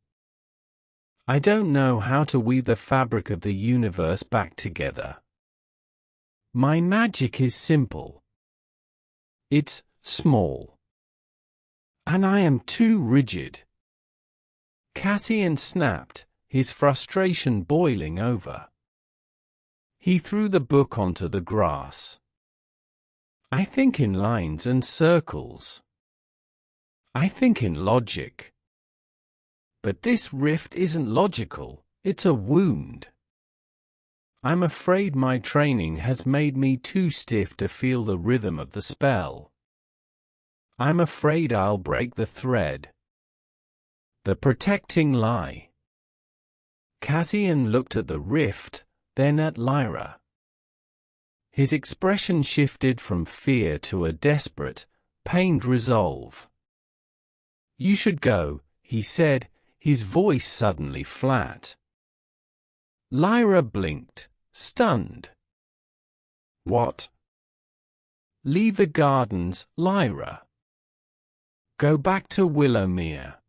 I don't know how to weave the fabric of the universe back together. My magic is simple. It's small. And I am too rigid." Cassian snapped, his frustration boiling over. He threw the book onto the grass. "I think in lines and circles. I think in logic. But this rift isn't logical, it's a wound. I'm afraid my training has made me too stiff to feel the rhythm of the spell. I'm afraid I'll break the thread. The protecting lie." Cassian looked at the rift, then at Lyra. His expression shifted from fear to a desperate, pained resolve. "You should go," he said, his voice suddenly flat. Lyra blinked, stunned. "What?" "Leave the gardens, Lyra. Go back to Willowmere.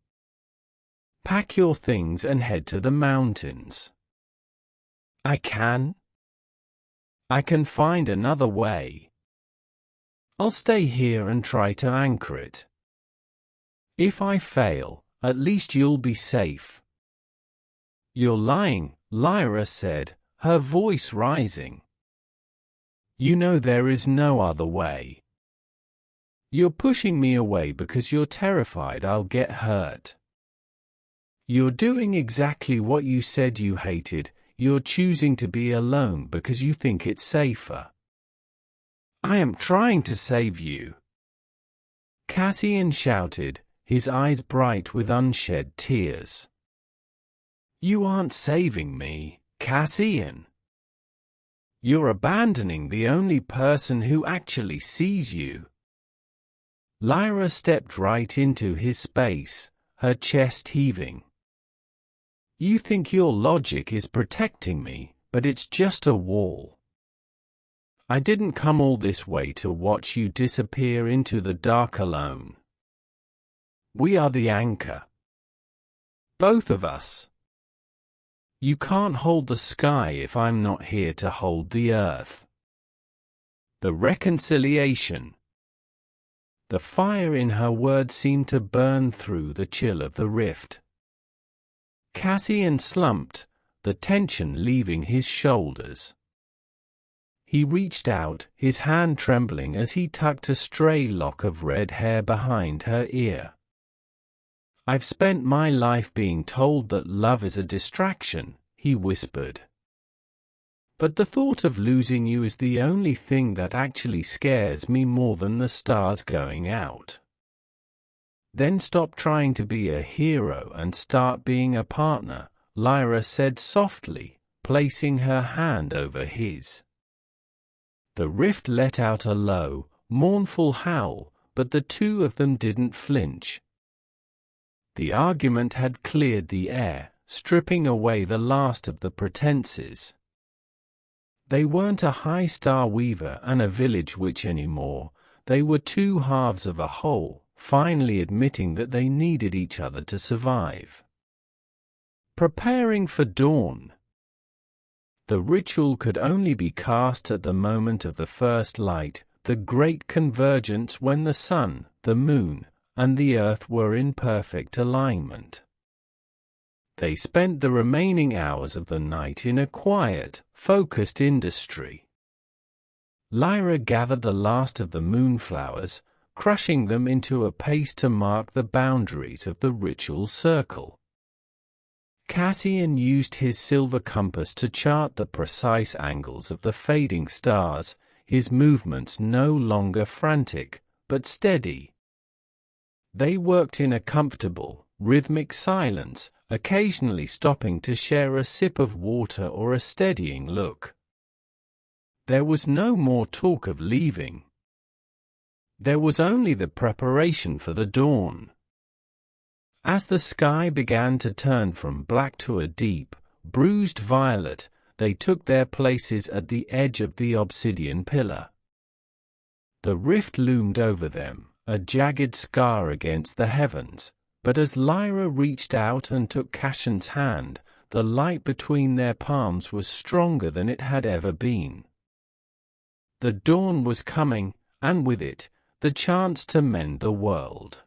Pack your things and head to the mountains. I can find another way. I'll stay here and try to anchor it. If I fail, at least you'll be safe. You're lying, Lyra said, her voice rising. You know there is no other way. You're pushing me away because you're terrified I'll get hurt. You're doing exactly what you said you hated. You're choosing to be alone because you think it's safer. I am trying to save you. Cassian shouted, his eyes bright with unshed tears. You aren't saving me, Cassian. You're abandoning the only person who actually sees you. Lyra stepped right into his space, her chest heaving. You think your logic is protecting me, but it's just a wall. I didn't come all this way to watch you disappear into the dark alone. We are the anchor. Both of us. You can't hold the sky if I'm not here to hold the earth. The reconciliation. The fire in her words seemed to burn through the chill of the rift. Cassian slumped, the tension leaving his shoulders. He reached out, his hand trembling as he tucked a stray lock of red hair behind her ear. I've spent my life being told that love is a distraction, he whispered. But the thought of losing you is the only thing that actually scares me more than the stars going out. Then stop trying to be a hero and start being a partner, Lyra said softly, placing her hand over his. The rift let out a low, mournful howl, but the two of them didn't flinch. The argument had cleared the air, stripping away the last of the pretenses. They weren't a high Starweaver and a village witch anymore, they were two halves of a whole, finally admitting that they needed each other to survive. Preparing for dawn. The ritual could only be cast at the moment of the first light, the great convergence when the sun, the moon, and the earth were in perfect alignment. They spent the remaining hours of the night in a quiet, focused industry. Lyra gathered the last of the moonflowers, crushing them into a paste to mark the boundaries of the ritual circle. Cassian used his silver compass to chart the precise angles of the fading stars, his movements no longer frantic, but steady. They worked in a comfortable, rhythmic silence, occasionally stopping to share a sip of water or a steadying look. There was no more talk of leaving. There was only the preparation for the dawn. As the sky began to turn from black to a deep, bruised violet, they took their places at the edge of the obsidian pillar. The rift loomed over them, a jagged scar against the heavens, but as Lyra reached out and took Cassian's hand, the light between their palms was stronger than it had ever been. The dawn was coming, and with it, the chance to mend the world.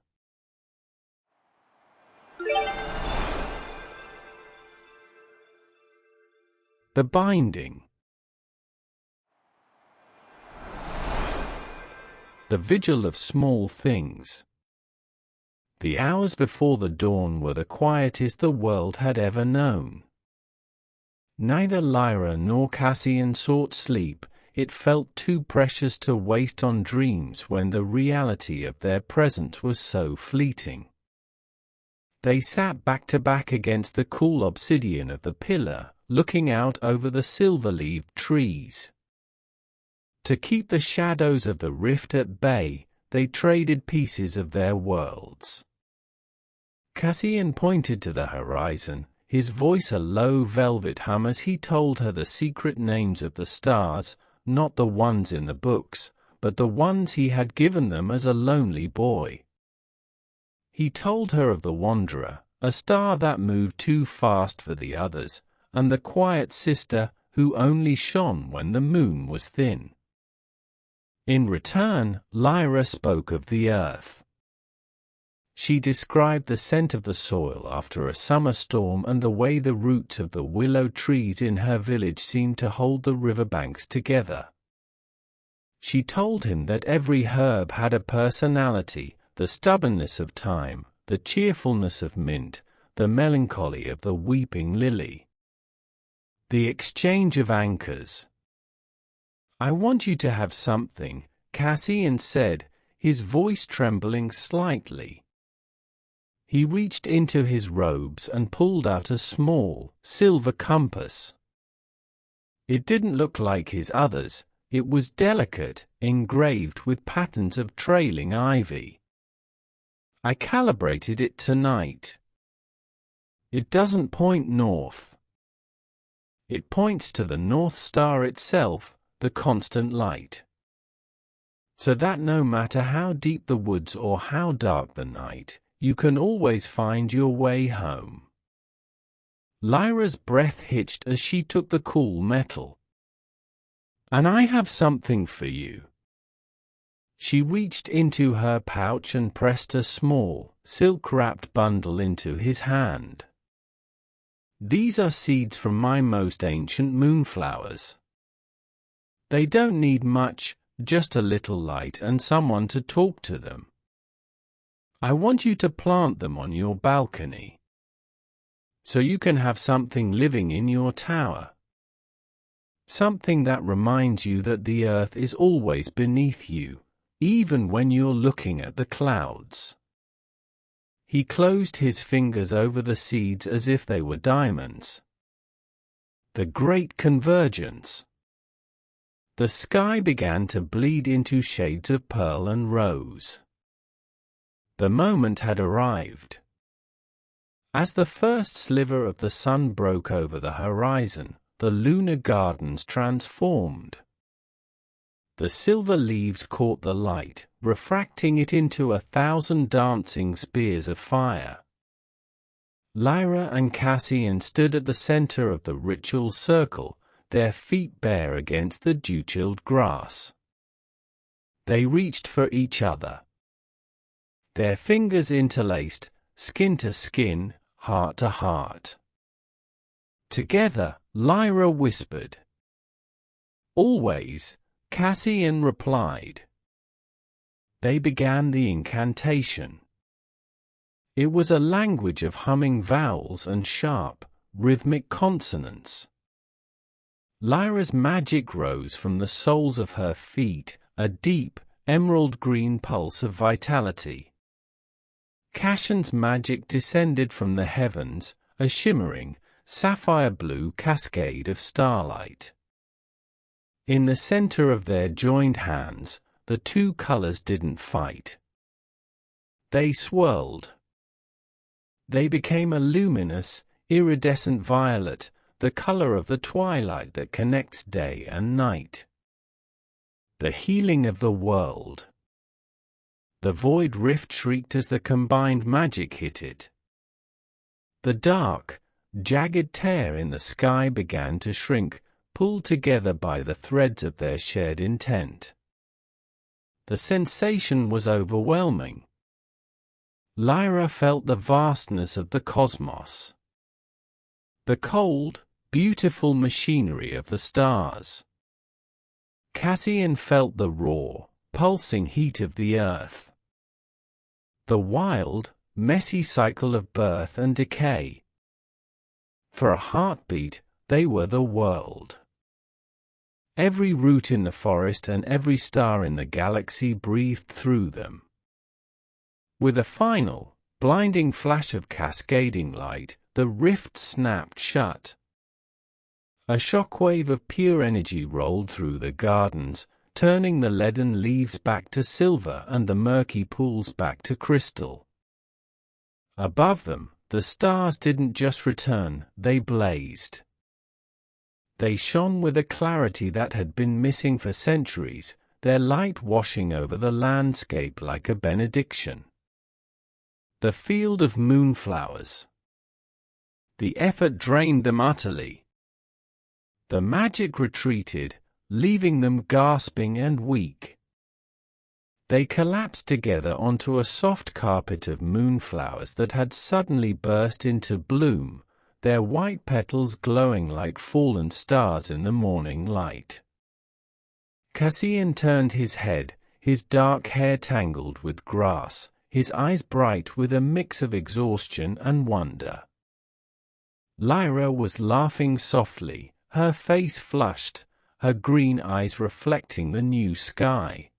The binding. The vigil of small things. The hours before the dawn were the quietest the world had ever known. Neither Lyra nor Cassian sought sleep, it felt too precious to waste on dreams when the reality of their present was so fleeting. They sat back to back against the cool obsidian of the pillar, looking out over the silver-leaved trees. To keep the shadows of the rift at bay, they traded pieces of their worlds. Cassian pointed to the horizon, his voice a low velvet hum as he told her the secret names of the stars, not the ones in the books, but the ones he had given them as a lonely boy. He told her of the Wanderer, a star that moved too fast for the others, and the quiet sister who only shone when the moon was thin. In return, Lyra spoke of the earth. She described the scent of the soil after a summer storm and the way the roots of the willow trees in her village seemed to hold the riverbanks together. She told him that every herb had a personality, the stubbornness of thyme, the cheerfulness of mint, the melancholy of the weeping lily. The exchange of anchors. "I want you to have something," Cassian said, his voice trembling slightly. He reached into his robes and pulled out a small, silver compass. It didn't look like his others. It was delicate, engraved with patterns of trailing ivy. "I calibrated it tonight. It doesn't point north. It points to the North Star itself, the constant light. So that no matter how deep the woods or how dark the night, you can always find your way home." Lyra's breath hitched as she took the cool metal. "And I have something for you." She reached into her pouch and pressed a small, silk-wrapped bundle into his hand. "These are seeds from my most ancient moonflowers. They don't need much, just a little light and someone to talk to them. I want you to plant them on your balcony, so you can have something living in your tower. Something that reminds you that the earth is always beneath you, even when you're looking at the clouds." He closed his fingers over the seeds as if they were diamonds. The great convergence. The sky began to bleed into shades of pearl and rose. The moment had arrived. As the first sliver of the sun broke over the horizon, the lunar gardens transformed. The silver leaves caught the light, refracting it into 1,000 dancing spears of fire. Lyra and Cassian stood at the center of the ritual circle, their feet bare against the dew-chilled grass. They reached for each other. Their fingers interlaced, skin to skin, heart to heart. Together, Lyra whispered. "Always," Cassian replied. They began the incantation. It was a language of humming vowels and sharp, rhythmic consonants. Lyra's magic rose from the soles of her feet, a deep, emerald-green pulse of vitality. Cassian's magic descended from the heavens, a shimmering, sapphire-blue cascade of starlight. In the center of their joined hands, the two colors didn't fight. They swirled. They became a luminous, iridescent violet, the color of the twilight that connects day and night. The healing of the world. The void rift shrieked as the combined magic hit it. The dark, jagged tear in the sky began to shrink, pulled together by the threads of their shared intent. The sensation was overwhelming. Lyra felt the vastness of the cosmos. The cold, beautiful machinery of the stars. Cassian felt the raw, pulsing heat of the earth. The wild, messy cycle of birth and decay. For a heartbeat, they were the world. Every root in the forest and every star in the galaxy breathed through them. With a final, blinding flash of cascading light, the rift snapped shut. A shockwave of pure energy rolled through the gardens, turning the leaden leaves back to silver and the murky pools back to crystal. Above them, the stars didn't just return, they blazed. They shone with a clarity that had been missing for centuries, their light washing over the landscape like a benediction. The field of moonflowers. The effort drained them utterly. The magic retreated, leaving them gasping and weak. They collapsed together onto a soft carpet of moonflowers that had suddenly burst into bloom, their white petals glowing like fallen stars in the morning light. Cassian turned his head, his dark hair tangled with grass, his eyes bright with a mix of exhaustion and wonder. Lyra was laughing softly, her face flushed, her green eyes reflecting the new sky.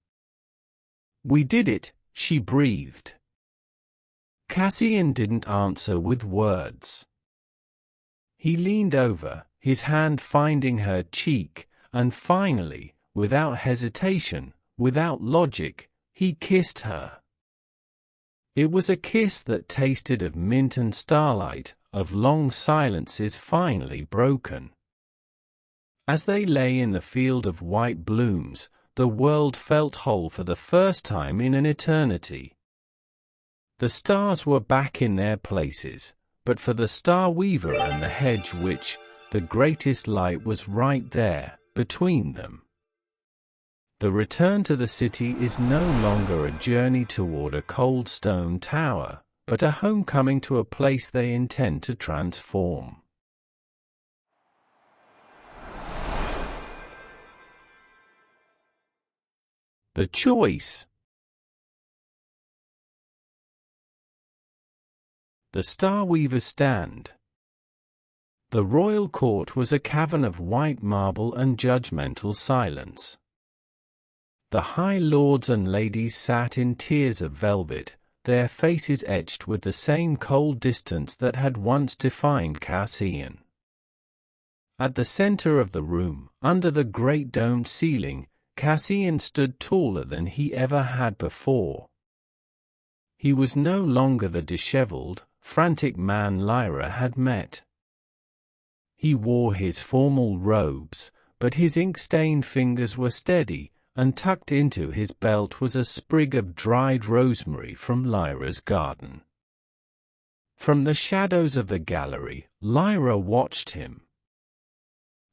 "We did it," she breathed. Cassian didn't answer with words. He leaned over, his hand finding her cheek, and finally, without hesitation, without logic, he kissed her. It was a kiss that tasted of mint and starlight, of long silences finally broken. As they lay in the field of white blooms, the world felt whole for the first time in an eternity. The stars were back in their places, but for the Starweaver and the hedge witch, the greatest light was right there, between them. The return to the city is no longer a journey toward a cold stone tower, but a homecoming to a place they intend to transform. The choice. The Starweaver stand. The royal court was a cavern of white marble and judgmental silence. The high lords and ladies sat in tiers of velvet, their faces etched with the same cold distance that had once defined Cassian. At the center of the room, under the great domed ceiling, Cassian stood taller than he ever had before. He was no longer the disheveled, frantic man Lyra had met. He wore his formal robes, but his ink-stained fingers were steady, and tucked into his belt was a sprig of dried rosemary from Lyra's garden. From the shadows of the gallery, Lyra watched him.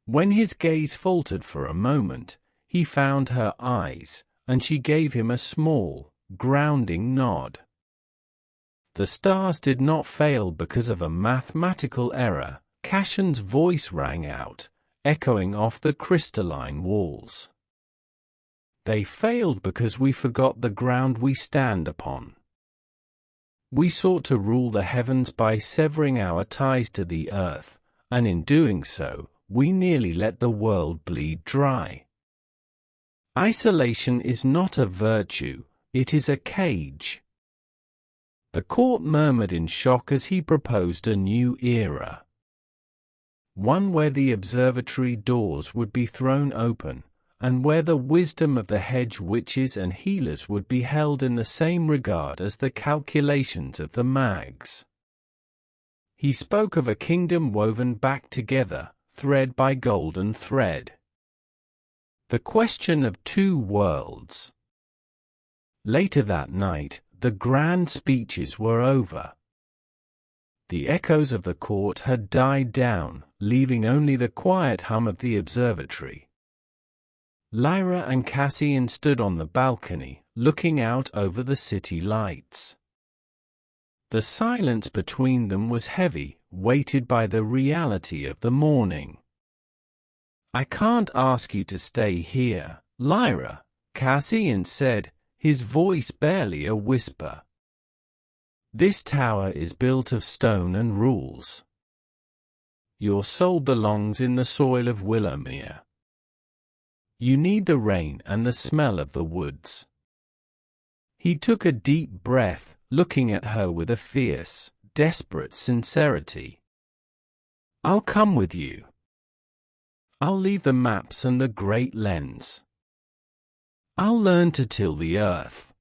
When his gaze faltered for a moment, he found her eyes, and she gave him a small, grounding nod. The stars did not fail because of a mathematical error, Cassian's voice rang out, echoing off the crystalline walls. They failed because we forgot the ground we stand upon. We sought to rule the heavens by severing our ties to the earth, and in doing so, we nearly let the world bleed dry. Isolation is not a virtue, it is a cage. The court murmured in shock as he proposed a new era. One where the observatory doors would be thrown open, and where the wisdom of the hedge witches and healers would be held in the same regard as the calculations of the mags. He spoke of a kingdom woven back together, thread by golden thread. The question of two worlds. Later that night, the grand speeches were over. The echoes of the court had died down, leaving only the quiet hum of the observatory. Lyra and Cassian stood on the balcony, looking out over the city lights. The silence between them was heavy, weighted by the reality of the morning. "I can't ask you to stay here, Lyra," Cassian said, his voice barely a whisper. "This tower is built of stone and rules. Your soul belongs in the soil of Willowmere. You need the rain and the smell of the woods." He took a deep breath, looking at her with a fierce, desperate sincerity. "I'll come with you. I'll leave the maps and the great lens. I'll learn to till the earth.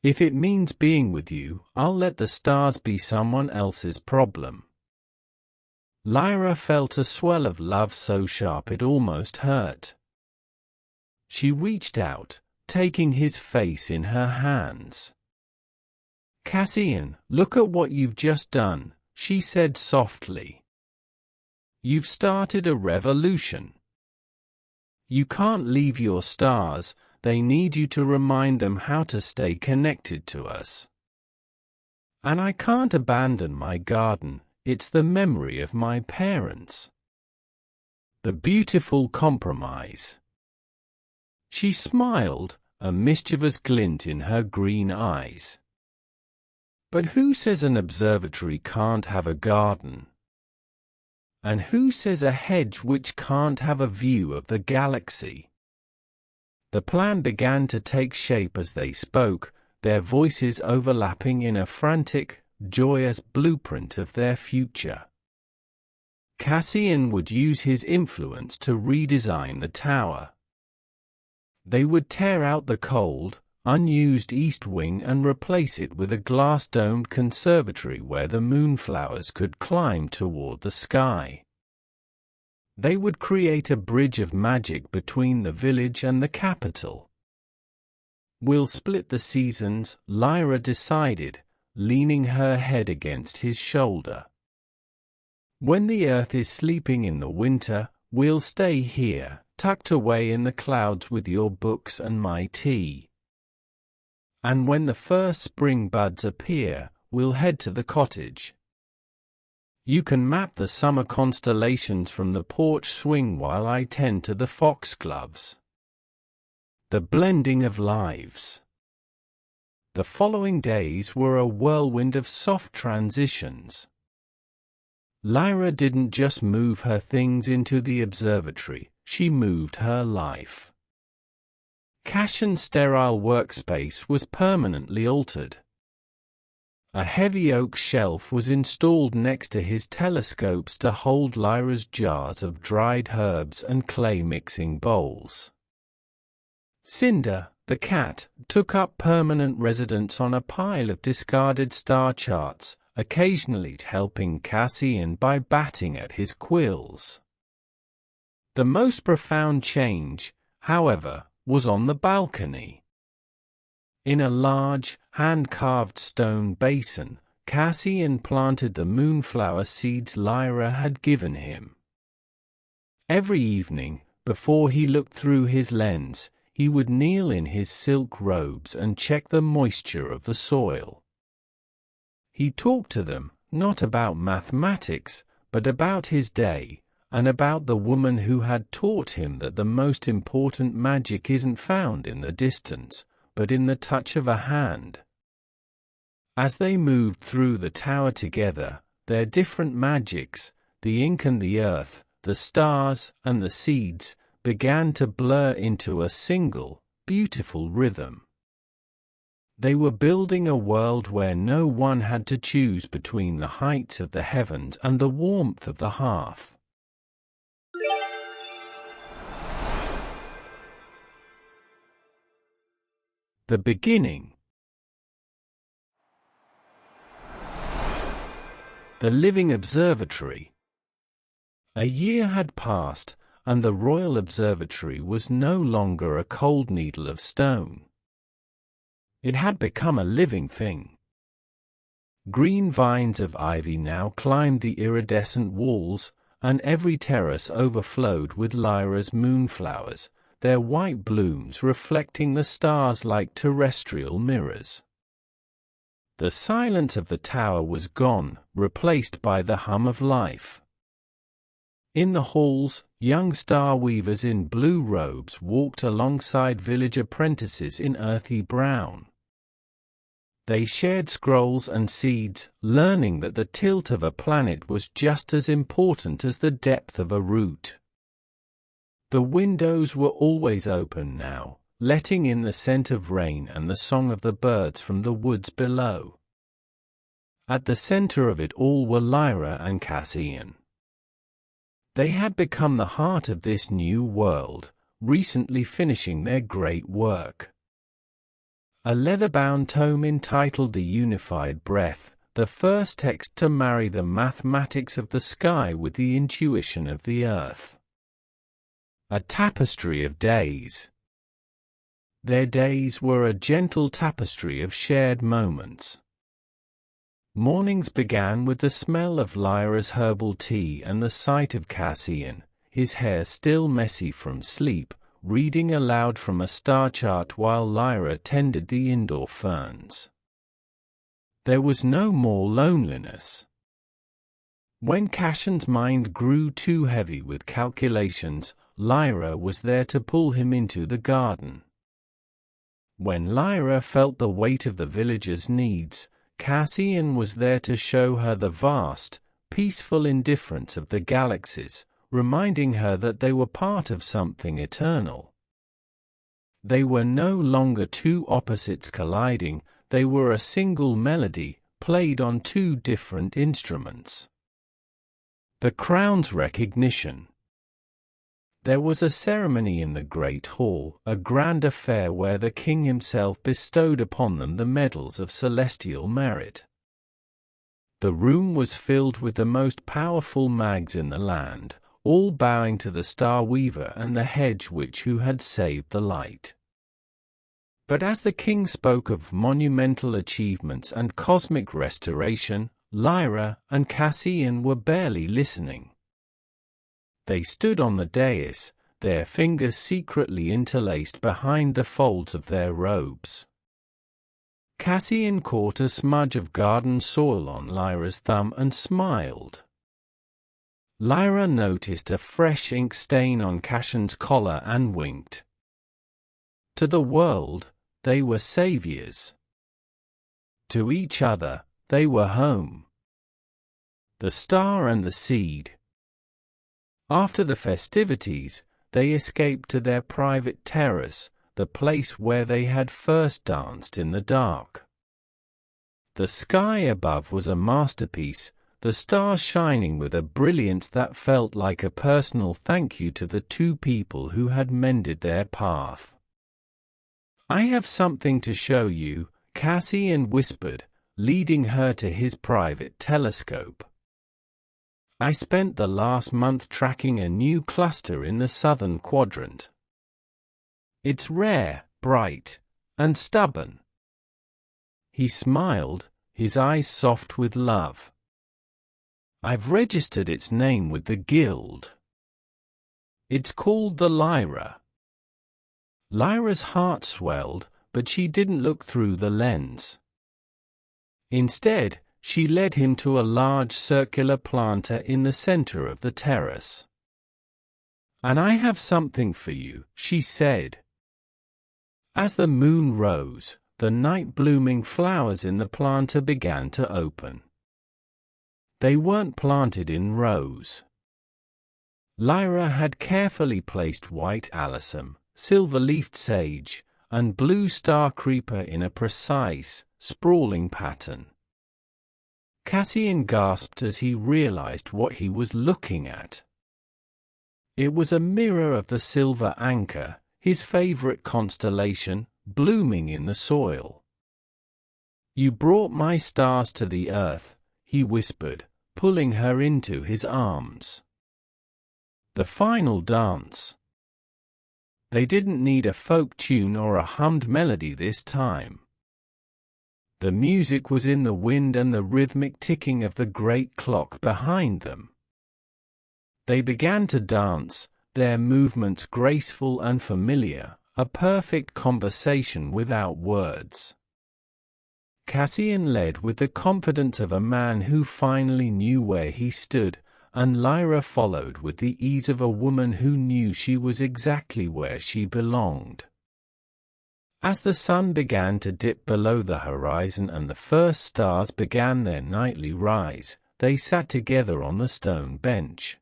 If it means being with you, I'll let the stars be someone else's problem." Lyra felt a swell of love so sharp it almost hurt. She reached out, taking his face in her hands. "Cassian, look at what you've just done," she said softly. You've started a revolution. You can't leave your stars, they need you to remind them how to stay connected to us. And I can't abandon my garden, it's the memory of my parents. The beautiful compromise. She smiled, a mischievous glint in her green eyes. But who says an observatory can't have a garden? And who says a hedge which can't have a view of the galaxy? The plan began to take shape as they spoke, their voices overlapping in a frantic, joyous blueprint of their future. Cassian would use his influence to redesign the tower. They would tear out the cold, unused east wing and replace it with a glass-domed conservatory where the moonflowers could climb toward the sky. They would create a bridge of magic between the village and the capital. We'll split the seasons, Lyra decided, leaning her head against his shoulder. When the earth is sleeping in the winter, we'll stay here, tucked away in the clouds with your books and my tea. And when the first spring buds appear, we'll head to the cottage. You can map the summer constellations from the porch swing while I tend to the foxgloves. The blending of lives. The following days were a whirlwind of soft transitions. Lyra didn't just move her things into the observatory, she moved her life. Cassian's sterile workspace was permanently altered. A heavy oak shelf was installed next to his telescopes to hold Lyra's jars of dried herbs and clay mixing bowls. Cinder, the cat, took up permanent residence on a pile of discarded star charts, occasionally helping Cassian by batting at his quills. The most profound change, however, was on the balcony. In a large, hand-carved stone basin, Cassian planted the moonflower seeds Lyra had given him. Every evening, before he looked through his lens, he would kneel in his silk robes and check the moisture of the soil. He talked to them, not about mathematics, but about his day, and about the woman who had taught him that the most important magic isn't found in the distance, but in the touch of a hand. As they moved through the tower together, their different magics, the ink and the earth, the stars and the seeds, began to blur into a single, beautiful rhythm. They were building a world where no one had to choose between the heights of the heavens and the warmth of the hearth. The beginning. The living observatory. A year had passed, and the Royal Observatory was no longer a cold needle of stone. It had become a living thing. Green vines of ivy now climbed the iridescent walls, and every terrace overflowed with Lyra's moonflowers, their white blooms reflecting the stars like terrestrial mirrors. The silence of the tower was gone, replaced by the hum of life. In the halls, young Starweavers in blue robes walked alongside village apprentices in earthy brown. They shared scrolls and seeds, learning that the tilt of a planet was just as important as the depth of a root. The windows were always open now, letting in the scent of rain and the song of the birds from the woods below. At the center of it all were Lyra and Cassian. They had become the heart of this new world, recently finishing their great work. A leather-bound tome entitled The Unified Breath, the first text to marry the mathematics of the sky with the intuition of the earth. A tapestry of days. Their days were a gentle tapestry of shared moments. Mornings began with the smell of Lyra's herbal tea and the sight of Cassian, his hair still messy from sleep, reading aloud from a star chart while Lyra tended the indoor ferns. There was no more loneliness. When Cassian's mind grew too heavy with calculations, Lyra was there to pull him into the garden. When Lyra felt the weight of the villagers' needs, Cassian was there to show her the vast, peaceful indifference of the galaxies, reminding her that they were part of something eternal. They were no longer two opposites colliding, they were a single melody, played on two different instruments. The crown's recognition. There was a ceremony in the Great Hall, a grand affair where the king himself bestowed upon them the medals of celestial merit. The room was filled with the most powerful mags in the land, all bowing to the Starweaver and the hedge witch who had saved the light. But as the king spoke of monumental achievements and cosmic restoration, Lyra and Cassian were barely listening. They stood on the dais, their fingers secretly interlaced behind the folds of their robes. Cassian caught a smudge of garden soil on Lyra's thumb and smiled. Lyra noticed a fresh ink stain on Cassian's collar and winked. To the world, they were saviors. To each other, they were home. The star and the seed. After the festivities, they escaped to their private terrace, the place where they had first danced in the dark. The sky above was a masterpiece, the stars shining with a brilliance that felt like a personal thank you to the two people who had mended their path. "I have something to show you," Cassian whispered, leading her to his private telescope. "I spent the last month tracking a new cluster in the southern quadrant. It's rare, bright, and stubborn." He smiled, his eyes soft with love. "I've registered its name with the guild. It's called the Lyra." Lyra's heart swelled, but she didn't look through the lens. Instead, she led him to a large circular planter in the center of the terrace. "And I have something for you," she said. As the moon rose, the night-blooming flowers in the planter began to open. They weren't planted in rows. Lyra had carefully placed white alyssum, silver-leafed sage, and blue star creeper in a precise, sprawling pattern. Cassian gasped as he realized what he was looking at. It was a mirror of the silver anchor, his favorite constellation, blooming in the soil. "You brought my stars to the earth," he whispered, pulling her into his arms. The final dance. They didn't need a folk tune or a hummed melody this time. The music was in the wind and the rhythmic ticking of the great clock behind them. They began to dance, their movements graceful and familiar, a perfect conversation without words. Cassian led with the confidence of a man who finally knew where he stood, and Lyra followed with the ease of a woman who knew she was exactly where she belonged. As the sun began to dip below the horizon and the first stars began their nightly rise, they sat together on the stone bench.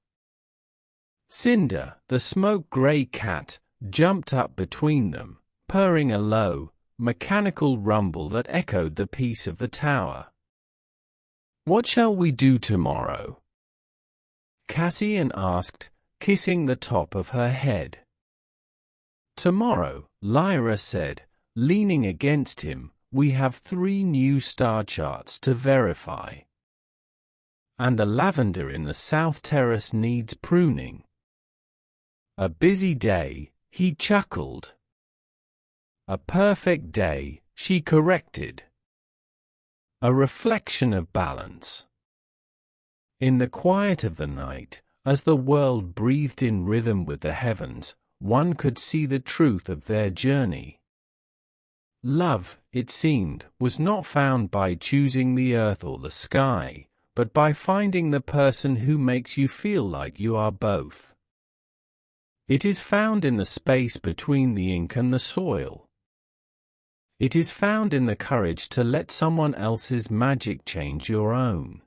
Cinder, the smoke-gray cat, jumped up between them, purring a low, mechanical rumble that echoed the peace of the tower. "What shall we do tomorrow?" Cassian asked, kissing the top of her head. "Tomorrow," Lyra said, leaning against him, "we have 3 new star charts to verify. And the lavender in the south terrace needs pruning." "A busy day," he chuckled. "A perfect day," she corrected. a reflection of balance. In the quiet of the night, as the world breathed in rhythm with the heavens, one could see the truth of their journey. Love, it seemed, was not found by choosing the earth or the sky, but by finding the person who makes you feel like you are both. It is found in the space between the ink and the soil. It is found in the courage to let someone else's magic change your own.